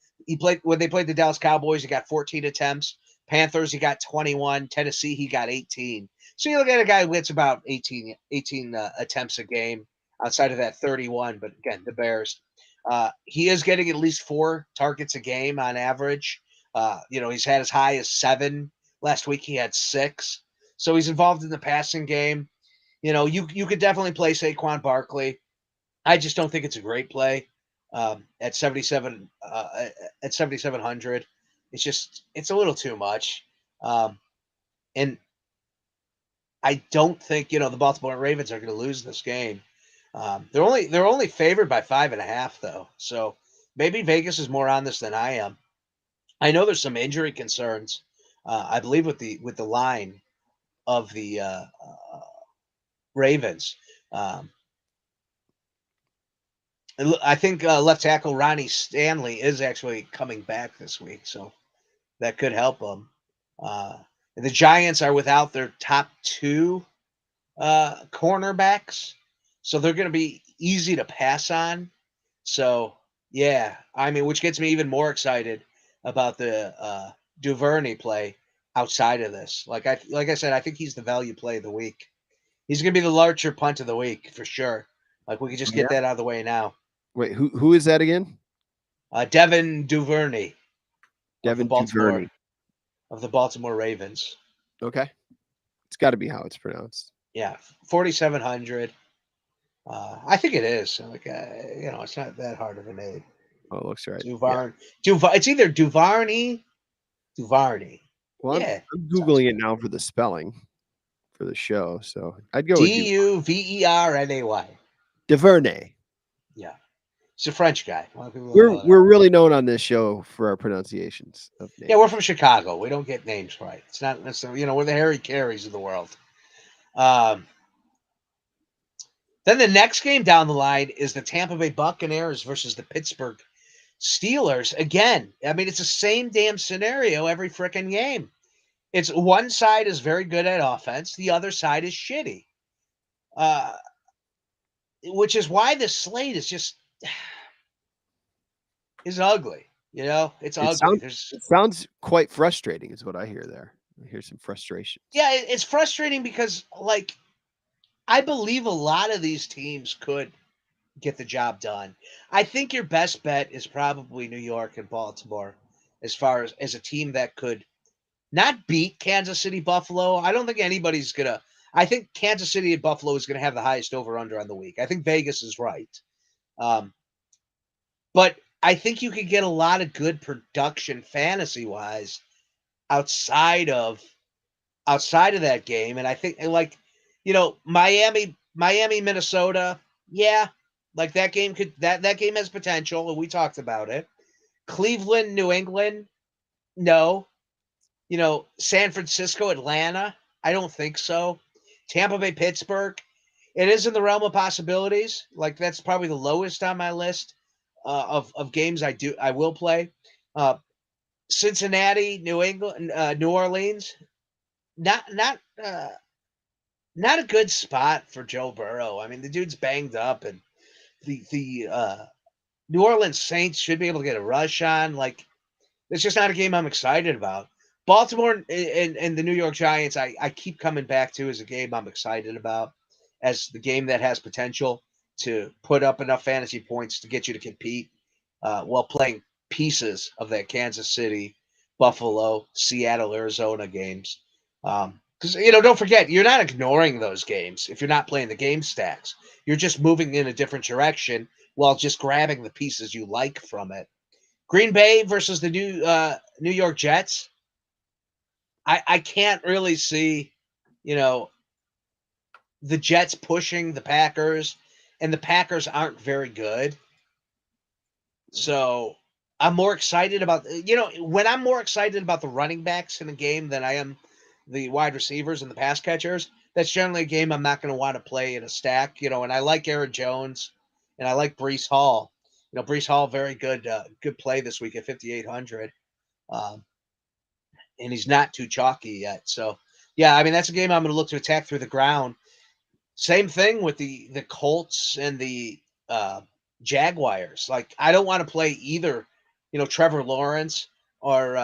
When they played the Dallas Cowboys, he got 14 attempts. Panthers, he got 21. Tennessee, he got 18. So you look at a guy who gets about 18 attempts a game outside of that 31. But again, the Bears. He is getting at least 4 targets a game on average. He's had as high as 7. Last week he had 6. So he's involved in the passing game. You could definitely play Saquon Barkley. I just don't think it's a great play at 7,700. It's a little too much. And I don't think, the Baltimore Ravens are going to lose this game. They're only favored by 5.5 though. So maybe Vegas is more on this than I am. I know there's some injury concerns. I believe with the line of the Ravens. I think left tackle Ronnie Stanley is actually coming back this week, so that could help them. The Giants are without their top 2 cornerbacks, so they're going to be easy to pass on. So, yeah, I mean, which gets me even more excited about the Duvernay play outside of this. Like I said, I think he's the value play of the week. He's going to be the Larcher punt of the week for sure. Like, we could just get that out of the way now. Wait, who is that again? Devin Duvernay. Devin Duvernay of the Baltimore Ravens. Okay, it's got to be how it's pronounced. Yeah, 4,700. I think it is. Like, it's not that hard of a name. Oh, it looks right. It's either Duvernay. Well, yeah, I'm Googling it now for the spelling for the show, so I'd go Duvernay. Duvernay. Yeah, he's a French guy. We're really known on this show for our pronunciations of names. Yeah, we're from Chicago. We don't get names right. It's not necessarily, we're the Harry Careys of the world. Then the next game down the line is the Tampa Bay Buccaneers versus the Pittsburgh Steelers. Again, I mean, it's the same damn scenario every freaking game. It's one side is very good at offense. The other side is shitty. Which is why the slate is just is ugly. It's ugly. It sounds quite frustrating is what I hear there. I hear some frustration. Yeah, it's frustrating because, like, I believe a lot of these teams could get the job done. I think your best bet is probably New York and Baltimore as far as a team that could not beat Kansas City, Buffalo. I don't think anybody's going to. I think Kansas City and Buffalo is going to have the highest over-under on the week. I think Vegas is right. But I think you could get a lot of good production fantasy-wise outside of that game. And I think, like, Miami, Minnesota, yeah, like that game that game has potential, and we talked about it. Cleveland, New England, no. San Francisco, Atlanta, I don't think so. Tampa Bay, Pittsburgh, it is in the realm of possibilities. Like, that's probably the lowest on my list of games I will play. Cincinnati, New England, New Orleans, not a good spot for Joe Burrow. I mean, the dude's banged up, and the New Orleans Saints should be able to get a rush on. Like, it's just not a game I'm excited about. Baltimore and the New York Giants, I keep coming back to as a game I'm excited about, as the game that has potential to put up enough fantasy points to get you to compete while playing pieces of that Kansas City, Buffalo, Seattle, Arizona games. Because, don't forget, you're not ignoring those games if you're not playing the game stacks. You're just moving in a different direction while just grabbing the pieces you like from it. Green Bay versus the New York Jets. I can't really see, you know, the Jets pushing the Packers, and the Packers aren't very good. So I'm more excited about, when I'm more excited about the running backs in a game than I am the wide receivers and the pass catchers, that's generally a game I'm not going to want to play in a stack, and I like Aaron Jones and I like Breece Hall. Breece Hall, very good play this week at 5,800. Um, and he's not too chalky yet. So, yeah, I mean, that's a game I'm going to look to attack through the ground. Same thing with the Colts and the Jaguars. Like, I don't want to play either, Trevor Lawrence or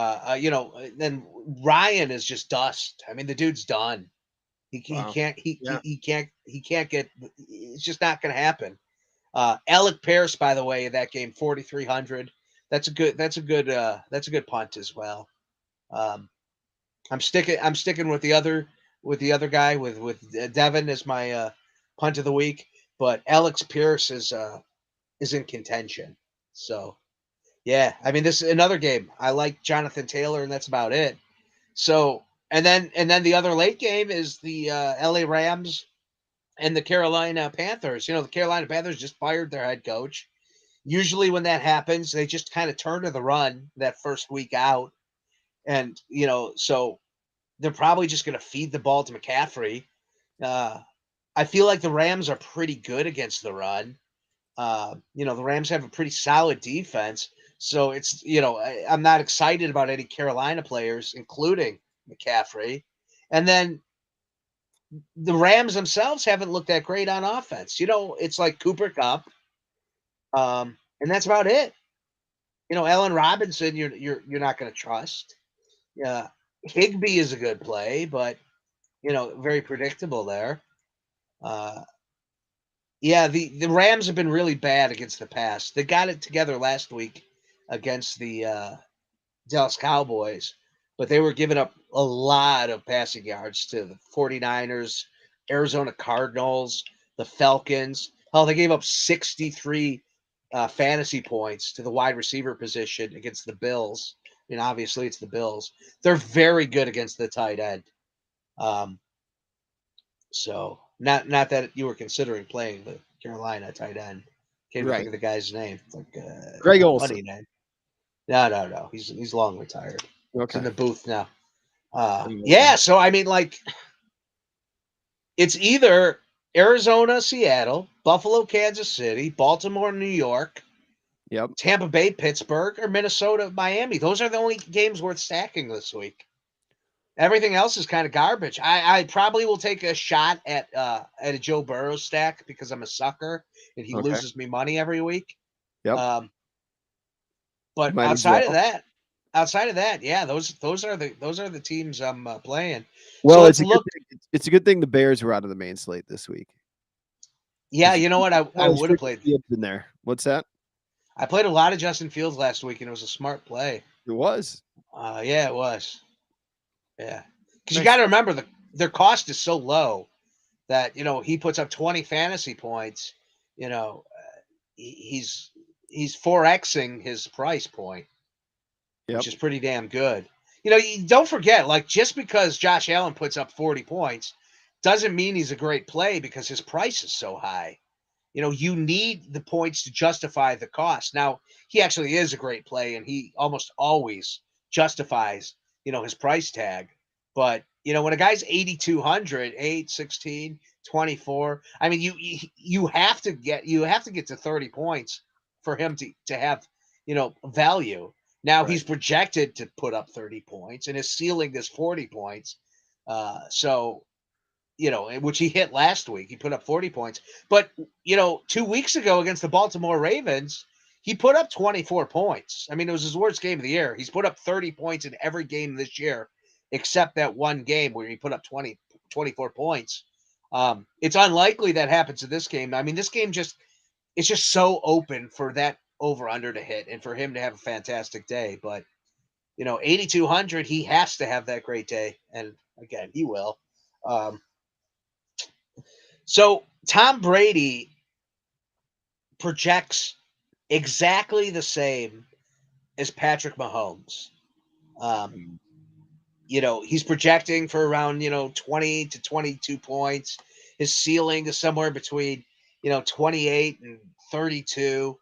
then Ryan is just dust. I mean, the dude's done. He Wow. can't Yeah. he can't get. It's just not going to happen. Alec Pierce, by the way, in that game, 4,300. That's a good punt as well. Um, I'm sticking with the other guy with Devin as my punt of the week, but Alex Pierce is in contention. So yeah, I mean, this is another game. I like Jonathan Taylor, and that's about it. So and then the other late game is the LA Rams and the Carolina Panthers. The Carolina Panthers just fired their head coach. Usually when that happens, they just kind of turn to the run that first week out, and so they're probably just going to feed the ball to McCaffrey. Uh, I feel like the Rams are pretty good against the run. The Rams have a pretty solid defense. So I'm not excited about any Carolina players, including McCaffrey. And then the Rams themselves haven't looked that great on offense. It's like Cooper Kupp, and that's about it. Allen Robinson, you're not going to trust. Yeah, Higbee is a good play, but very predictable there. Uh, yeah, the Rams have been really bad against the pass. They got it together last week against the Dallas Cowboys, but they were giving up a lot of passing yards to the 49ers, Arizona Cardinals, the Falcons. Oh, they gave up 63 fantasy points to the wide receiver position against the Bills. I mean, obviously, it's the Bills. They're very good against the tight end. So not that you were considering playing the Carolina tight end. Can't even think Right. of the guy's name. It's like Greg funny Olson. name. No. He's long retired. He's in Okay. the booth now. Okay. Yeah. So I mean, like, it's either Arizona, Seattle, Buffalo, Kansas City, Baltimore, New York, Yep. Tampa Bay, Pittsburgh, or Minnesota, Miami. Those are the only games worth stacking this week. Everything else is kind of garbage. I probably will take a shot at a Joe Burrow stack because I'm a sucker and he Okay. loses me money every week. Yep. But Might as outside of well. that, yeah, those are the teams I'm playing. So Well, let's look. it's a good thing the Bears were out of the main slate this week. Yeah, you know what? I would have played. In there. What's that? I played a lot of Justin Fields last week, and it was a smart play. It was. Yeah, it was. Yeah, because you Nice. got to remember their cost is so low that he puts up 20 fantasy points. He's 4xing his price point, Yep. which is pretty damn good. You don't forget, like, just because Josh Allen puts up 40 points doesn't mean he's a great play because his price is so high. You need the points to justify the cost. Now, he actually is a great play, and he almost always justifies, his price tag. But, when a guy's 8,200, 8, 16, 24, I mean, you have to get to 30 points for him to have, value. Now, Right. he's projected to put up 30 points, and his ceiling is 40 points. So which he hit last week. He put up 40 points. But, 2 weeks ago against the Baltimore Ravens, he put up 24 points. I mean, it was his worst game of the year. He's put up 30 points in every game this year, except that one game where he put up 24 points. It's unlikely that happens in this game. I mean, this game it's just so open for that over under to hit and for him to have a fantastic day. But 8,200, he has to have that great day, and again, he will. So Tom Brady projects exactly the same as Patrick Mahomes. He's projecting for around 20 to 22 points. His ceiling is somewhere between 28 and 32.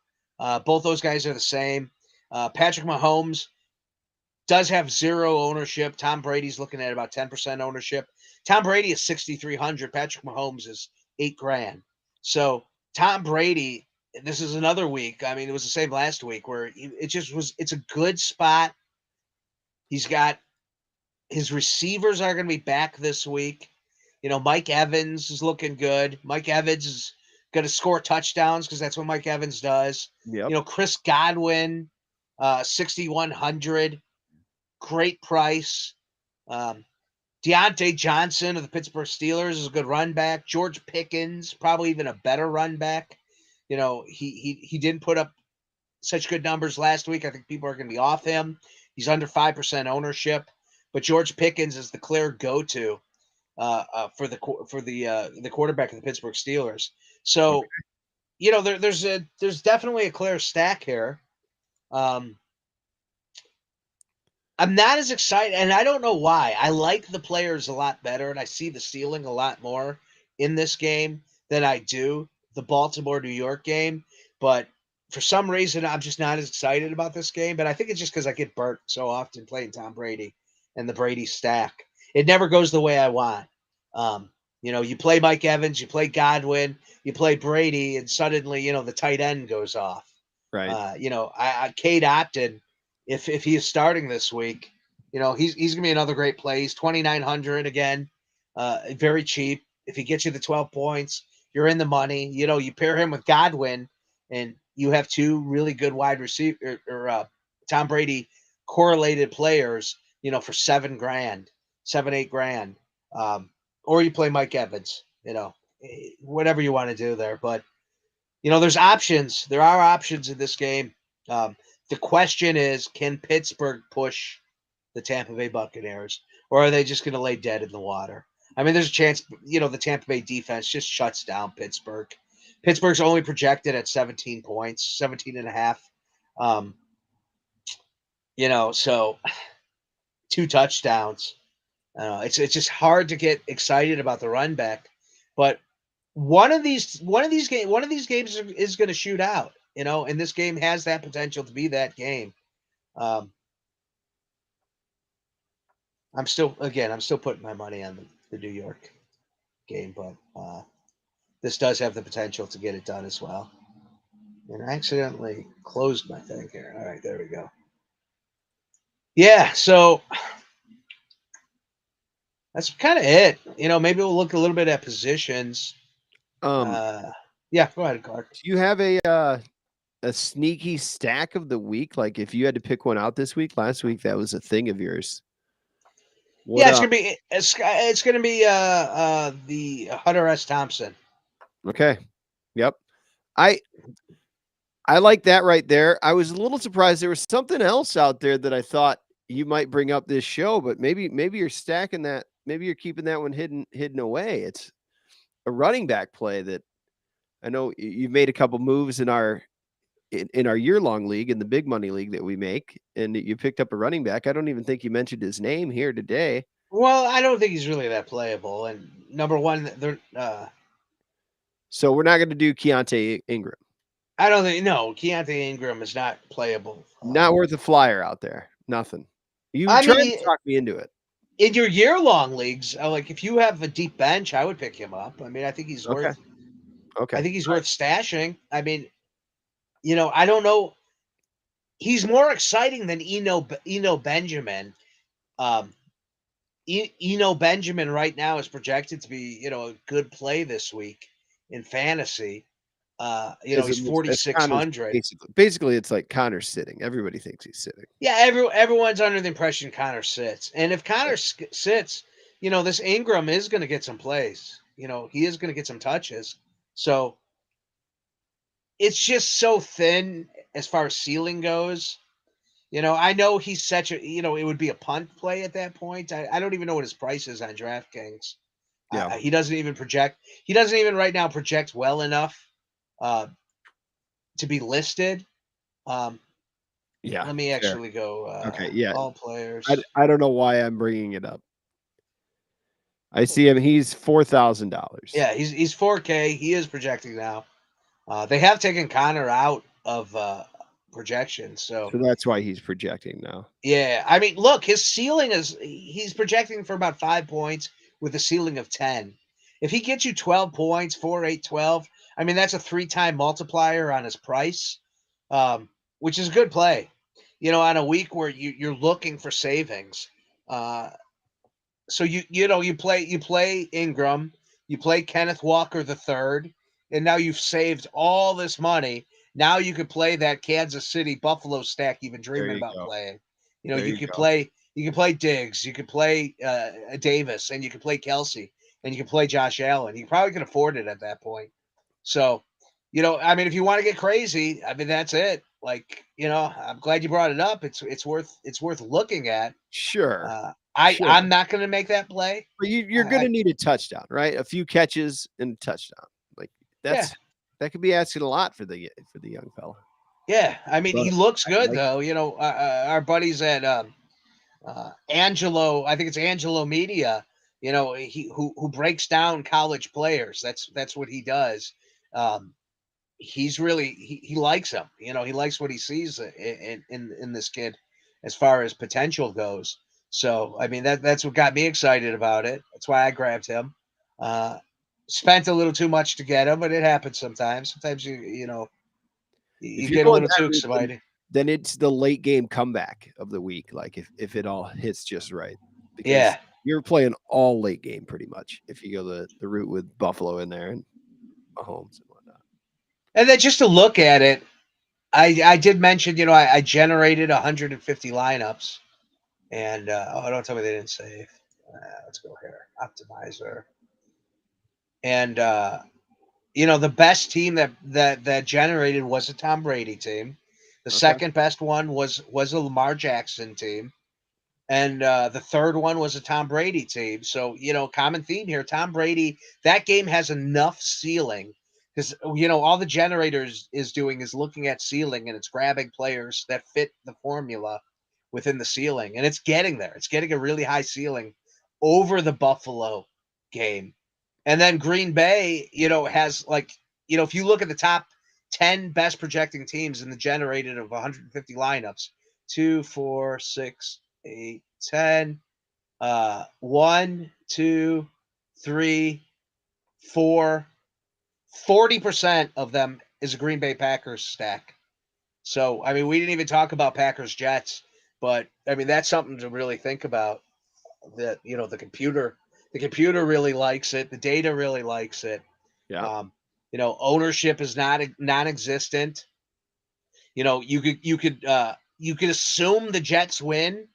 Both those guys are the same. Patrick Mahomes does have zero ownership. Tom Brady's looking at about 10% ownership. Tom Brady is 6,300. Patrick Mahomes is $8,000. So Tom Brady, this is another week. I mean, it was the same last week where it's a good spot. He's got his receivers are going to be back this week. Mike Evans is looking good. Mike Evans is going to score touchdowns because that's what Mike Evans does. Yep. Chris Godwin, 6,100. Great price. Deontay Johnson of the Pittsburgh Steelers is a good run back. George Pickens, probably even a better run back. He didn't put up such good numbers last week. I think people are going to be off him. He's under 5% ownership, but George Pickens is the clear go-to for the quarterback of the Pittsburgh Steelers. So, there's definitely a clear stack here. I'm not as excited, and I don't know why. I like the players a lot better, and I see the ceiling a lot more in this game than I do the Baltimore-New York game. But for some reason, I'm just not as excited about this game. But I think it's just because I get burnt so often playing Tom Brady and the Brady stack. It never goes the way I want. You play Mike Evans, you play Godwin, you play Brady, and suddenly, the tight end goes off. Right. Cade Opton, if he is starting this week, he's gonna be another great play. He's 2,900 again, very cheap. If he gets you the 12 points, you're in the money. You pair him with Godwin, and you have two really good wide receiver or Tom Brady correlated players. For $7,000, $8,000, or you play Mike Evans. Whatever you want to do there, but there's options. There are options in this game. The question is, can Pittsburgh push the Tampa Bay Buccaneers, or are they just going to lay dead in the water? I mean, there's a chance, the Tampa Bay defense just shuts down Pittsburgh. Pittsburgh's only projected at 17 points, 17 and a half. So 2 touchdowns. It's just hard to get excited about the run back, but one of these games is going to shoot out, and this game has that potential to be that game. I'm still putting my money on the New York game, but this does have the potential to get it done as well. And I accidentally closed my thing here. All right, there we go. Yeah, so that's kind of it. Maybe we'll look a little bit at positions. Yeah, go ahead, Clark. Do you have a sneaky stack of the week? Like if you had to pick one out this week, last week that was a thing of yours. It's gonna be the Hunter S. Thompson. Okay. Yep. I like that right there. I was a little surprised there was something else out there that I thought you might bring up this show, but maybe you're stacking that. Maybe you're keeping that one hidden away. It's a running back play that I know you've made a couple moves in our year-long league, in the big money league that we make, and you picked up a running back. I don't even think you mentioned his name here today. Well, I don't think he's really that playable. And number one, so we're not going to do Keontae Ingram. I don't think Keontae Ingram is not playable. Not worth a flyer out there. Nothing. You tried to talk me into it. In your year-long leagues, like if you have a deep bench, I would pick him up. I mean, I think he's worth. Okay. I think he's worth stashing. I mean, I don't know. He's more exciting than Eno Benjamin. Eno Benjamin right now is projected to be, a good play this week in fantasy. He's 4,600. Basically, it's like Connor's sitting. Everybody thinks he's sitting. Yeah, everyone's under the impression Connor sits. And if Connor sits, this Ingram is going to get some plays. He is going to get some touches. So it's just so thin as far as ceiling goes. I know he's such a, it would be a punt play at that point. I don't even know what his price is on DraftKings. Yeah. He doesn't even project. He doesn't even right now project well enough to be listed. Yeah. Let me actually go. Okay. Yeah. All players. I don't know why I'm bringing it up. I see him. He's $4,000. Yeah, he's 4K. He is projecting now. They have taken Connor out of projection, so that's why he's projecting now. Yeah, I mean, look, his ceiling he's projecting for about 5 points with a ceiling of 10. If he gets you 12 points, 4, 8, 12, I mean, that's a 3-time multiplier on his price, which is a good play. On a week where you're looking for savings. So you play Ingram, you play Kenneth Walker III, and now you've saved all this money. Now you could play that Kansas City Buffalo stack you've been dreaming about playing. You could play Diggs, you could play Davis, and you could play Kelsey, and you can play Josh Allen. You probably can afford it at that point. So, I mean, if you want to get crazy, I mean, that's it. Like, I'm glad you brought it up. It's worth looking at. Sure. I'm not going to make that play. But you're going to need a touchdown, right? A few catches and a touchdown. Like that could be asking a lot for the young fella. Yeah, I mean, he looks good though. Our buddies at Angelo, I think it's Angelo Media. Who breaks down college players. That's what he does. He's really he likes him. He likes what he sees in this kid as far as potential goes. So I mean that's what got me excited about it. That's why I grabbed him. Spent a little too much to get him, but it happens sometimes. Sometimes you get a little too excited. Then it's the late game comeback of the week. Like if it all hits just right. Because you're playing all late game pretty much if you go the route with Buffalo in there and Mahomes and whatnot. And then just to look at it, I did mention, I generated 150 lineups. And don't tell me they didn't save. Let's go here. Optimizer. And the best team that generated was a Tom Brady team. The second best one was a Lamar Jackson team. And the third one was a Tom Brady team. So, common theme here. Tom Brady, that game has enough ceiling because, all the generators is doing is looking at ceiling and it's grabbing players that fit the formula within the ceiling, and it's getting there. It's getting a really high ceiling over the Buffalo game. And then Green Bay, has if you look at the top 10 best projecting teams in the generated of 150 lineups, 2, 4, 6, 8, 10, 1, 2, 3, 4, 40% of them is a Green Bay Packers stack. So, I mean, we didn't even talk about Packers Jets. But I mean, that's something to really think about. That the computer really likes it. The data really likes it. Yeah. Ownership is not non-existent. You could assume the Jets win.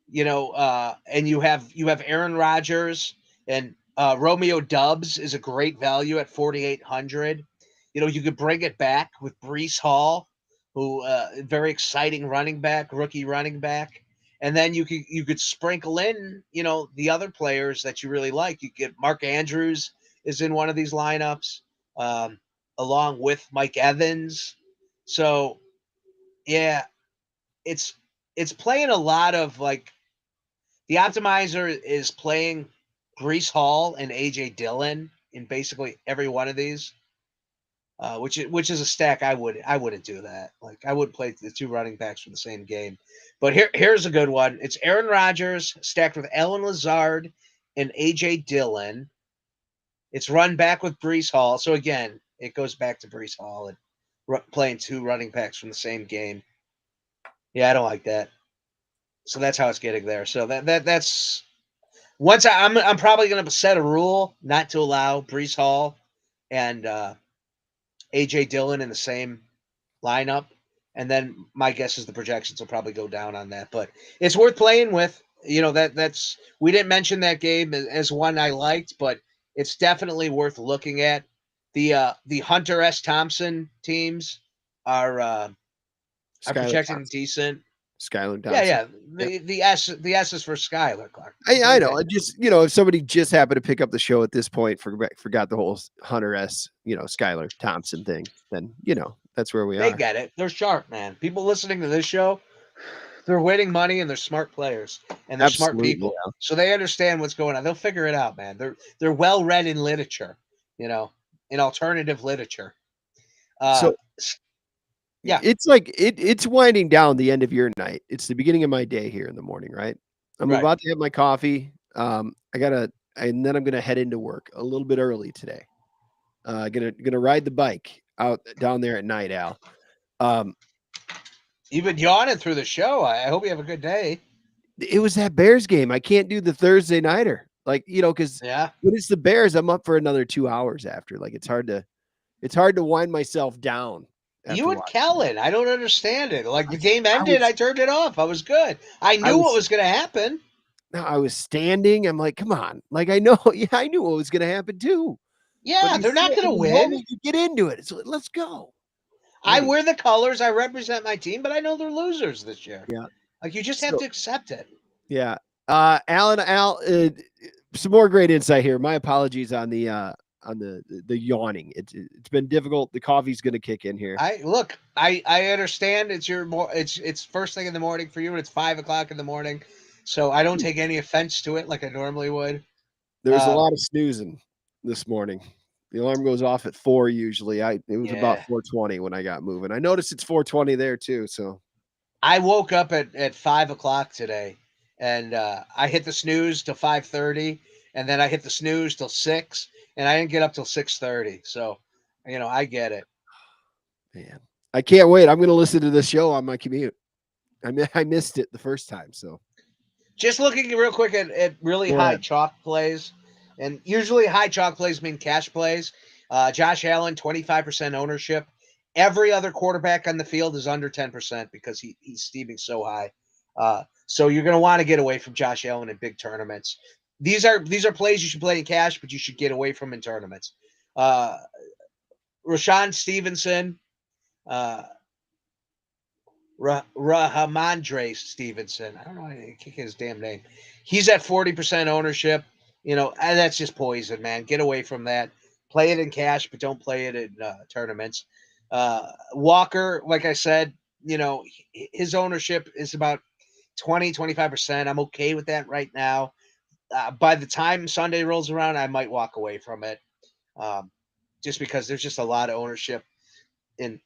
And you have Aaron Rodgers and Romeo Doubs is a great value at 4,800. You could bring it back with Breece Hall, who very exciting rookie running back. And then you could sprinkle in, the other players that you really like. You get Mark Andrews is in one of these lineups, along with Mike Evans. So yeah, it's playing a lot of like the optimizer is playing Breece Hall and AJ Dillon in basically every one of these. Which is a stack I wouldn't do that. Like I would play the two running backs from the same game. But here's a good one. It's Aaron Rodgers stacked with Allen Lazard and AJ Dillon. It's run back with Breece Hall. So again, it goes back to Breece Hall and playing two running backs from the same game. Yeah, I don't like that. So that's how it's getting there. So that's once I'm probably going to set a rule not to allow Breece Hall and A.J. Dillon in the same lineup. And then my guess is the projections will probably go down on that. But it's worth playing with. That's we didn't mention that game as one I liked, but it's definitely worth looking at. The Hunter S. Thompson teams are projecting Thompson. decent. Skylar Thompson. Yeah. Yep. The S is for Skylar, Clark. I know. Just if somebody just happened to pick up the show at this point, forgot the whole Hunter S. Skylar Thompson thing, then that's where we are. They get it. They're sharp, man. People listening to this show, they're winning money and they're smart players and they're smart people. Yeah. So they understand what's going on. They'll figure it out, man. They're well read in literature, in alternative literature. Yeah. It's like it's winding down the end of your night. It's the beginning of my day here in the morning, right? I'm about to have my coffee. And then I'm gonna head into work a little bit early today. Gonna ride the bike out down there at night, Al. You've been yawning through the show. I hope you have a good day. It was that Bears game. I can't do the Thursday nighter. Because when it's the Bears, I'm up for another 2 hours after. It's hard to wind myself down. You and Kellen, I don't understand it. The game ended, I turned it off. I was good. I knew what was going to happen. No, I was standing. I'm like, come on. I know. Yeah, I knew what was going to happen too. Yeah, they're not going to win. Get into it. So let's go. I wear the colors. I represent my team, but I know they're losers this year. Yeah. You just have to accept it. Yeah. Al, some more great insight here. My apologies on the yawning. It's been difficult. The coffee's going to kick in here. I understand it's first thing in the morning for you and it's 5:00 in the morning. So I don't take any offense to it like I normally would. There's a lot of snoozing this morning. The alarm goes off at 4 usually. It was about 4:20 when I got moving. I noticed it's 4:20 there too. So I woke up at 5:00 today and I hit the snooze till 5:30 and then I hit the snooze till 6. And I didn't get up till 6:30. So, I get it. Man, I can't wait. I'm going to listen to this show on my commute. I missed it the first time. So just looking real quick at really high chalk plays. And usually high chalk plays mean cash plays. Josh Allen, 25% ownership. Every other quarterback on the field is under 10% because he's steaming so high. So you're going to want to get away from Josh Allen in big tournaments. These are plays you should play in cash, but you should get away from in tournaments. Rashawn Stevenson, Rahamondre Stevenson. I don't know how to kick his damn name. He's at 40% ownership. And that's just poison, man. Get away from that. Play it in cash, but don't play it in tournaments. Walker, like I said, his ownership is about 20-25%. I'm okay with that right now. By the time Sunday rolls around, I might walk away from it, just because there's just a lot of ownership in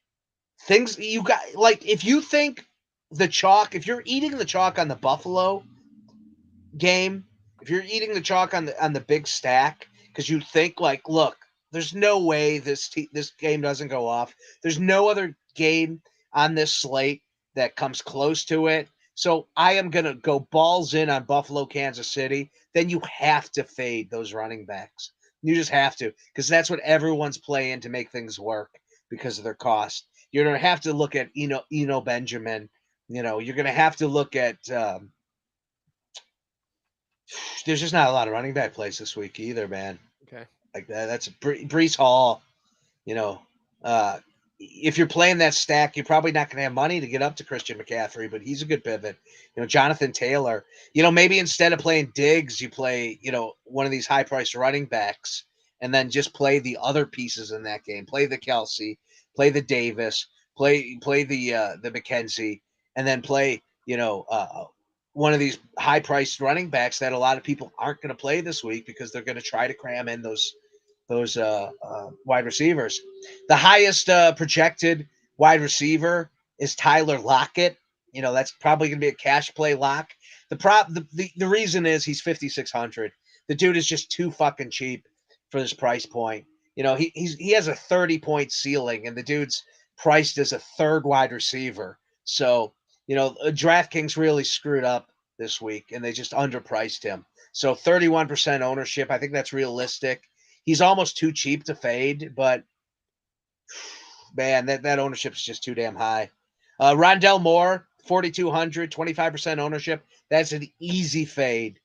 things you got. If you think if you're eating the chalk on the Buffalo game, if you're eating the chalk on the big stack, because you think look, there's no way this game doesn't go off. There's no other game on this slate that comes close to it. So I am going to go balls in on Buffalo, Kansas City. Then you have to fade those running backs. You just have to, because that's what everyone's playing to make things work because of their cost. You're going to have to look at Eno Benjamin. You're going to have to look at there's just not a lot of running back plays this week either, man. Okay. That's Breece Hall. If you're playing that stack, you're probably not going to have money to get up to Christian McCaffrey, but he's a good pivot. Jonathan Taylor, maybe instead of playing Diggs, you play, one of these high-priced running backs and then just play the other pieces in that game. Play the Kelsey, play the Davis, play the Mckenzie, and then play, one of these high-priced running backs that a lot of people aren't going to play this week because they're going to try to cram in those wide receivers. The highest projected wide receiver is Tyler Lockett. That's probably going to be a cash play lock. The reason is he's 5,600. The dude is just too fucking cheap for this price point. He has a 30-point ceiling, and the dude's priced as a third wide receiver. So Draft Kings really screwed up this week, and they just underpriced him. So 31% ownership. I think that's realistic. He's almost too cheap to fade, but man, that ownership is just too damn high. Rondell Moore, 4,200, 25% ownership. That's an easy fade.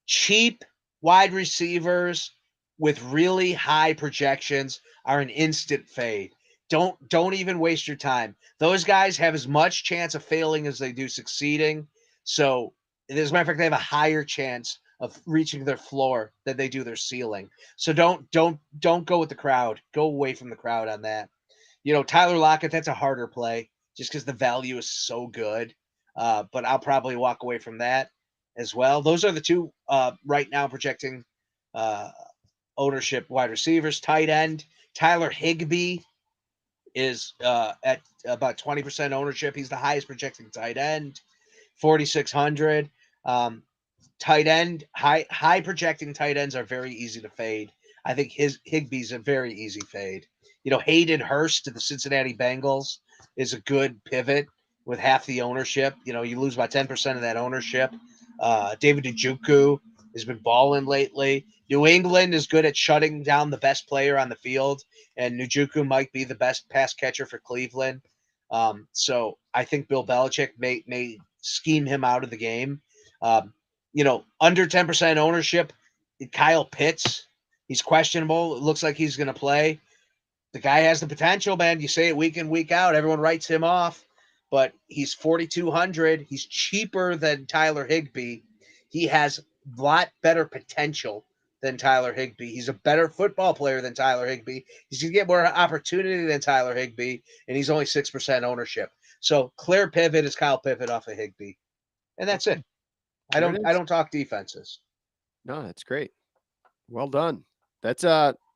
Cheap wide receivers with really high projections are an instant fade. Don't even waste your time. Those guys have as much chance of failing as they do succeeding. So, as a matter of fact, they have a higher chance of reaching their floor than they do their ceiling. So don't go with the crowd. Go away from the crowd on that. Tyler Lockett, that's a harder play just because the value is so good. But I'll probably walk away from that as well. Those are the two right now projecting ownership wide receivers. Tight end, Tyler Higbee is at about 20% ownership. He's the highest projecting tight end, 4,600. Tight end, high projecting tight ends are very easy to fade. I think Higbee's a very easy fade. Hayden Hurst to the Cincinnati Bengals is a good pivot with half the ownership. You lose about 10% of that ownership. David Njoku has been balling lately. New England is good at shutting down the best player on the field, and Njoku might be the best pass catcher for Cleveland. So I think Bill Belichick may scheme him out of the game. Under 10% ownership, Kyle Pitts, he's questionable. It looks like he's going to play. The guy has the potential, man. You say it week in, week out. Everyone writes him off, but he's 4,200. He's cheaper than Tyler Higbee. He has a lot better potential than Tyler Higbee. He's a better football player than Tyler Higbee. He's going to get more opportunity than Tyler Higbee, and he's only 6% ownership. So clear pivot is Kyle Pivot off of Higbee, and that's it. I don't talk defenses. No, that's great. Well done. That's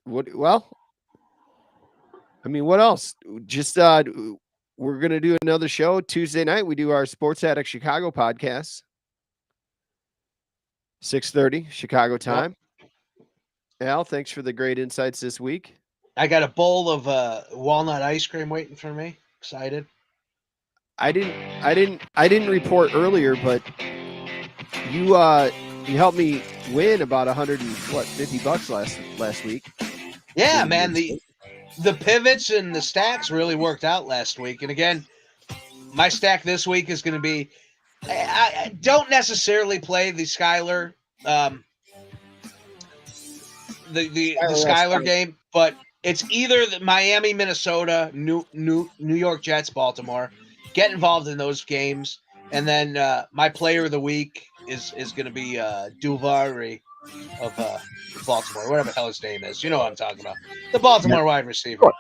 what else? Just we're gonna do another show Tuesday night. We do our Sports Addict Chicago podcast. 6:30 Chicago time. Yep. Al, thanks for the great insights this week. I got a bowl of walnut ice cream waiting for me. Excited. I didn't report earlier, but you helped me win about $150 last week. Yeah, man. The pivots and the stacks really worked out last week. And again, my stack this week is going to be, I don't necessarily play the Skyler, the Skyler game, but it's either the Miami, Minnesota, New York Jets, Baltimore. Get involved in those games. And then my player of the week is going to be Duvari of Baltimore, whatever the hell his name is. You know what I'm talking about. The Baltimore wide receiver.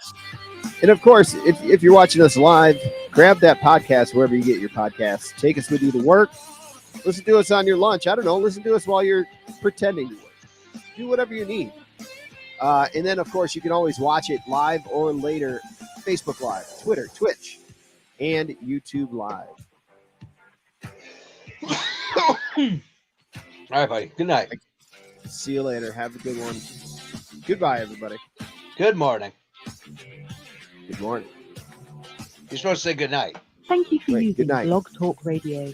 And of course, if you're watching us live, grab that podcast wherever you get your podcasts. Take us with you to work. Listen to us on your lunch. I don't know. Listen to us while you're pretending to work. Do whatever you need. And then, of course, you can always watch it live or later. Facebook Live, Twitter, Twitch, and YouTube Live. All right, buddy. Good night. See you later. Have a good one. Goodbye, everybody. Good morning. Good morning. You're supposed to say good night. Thank you for using Blog Talk Radio.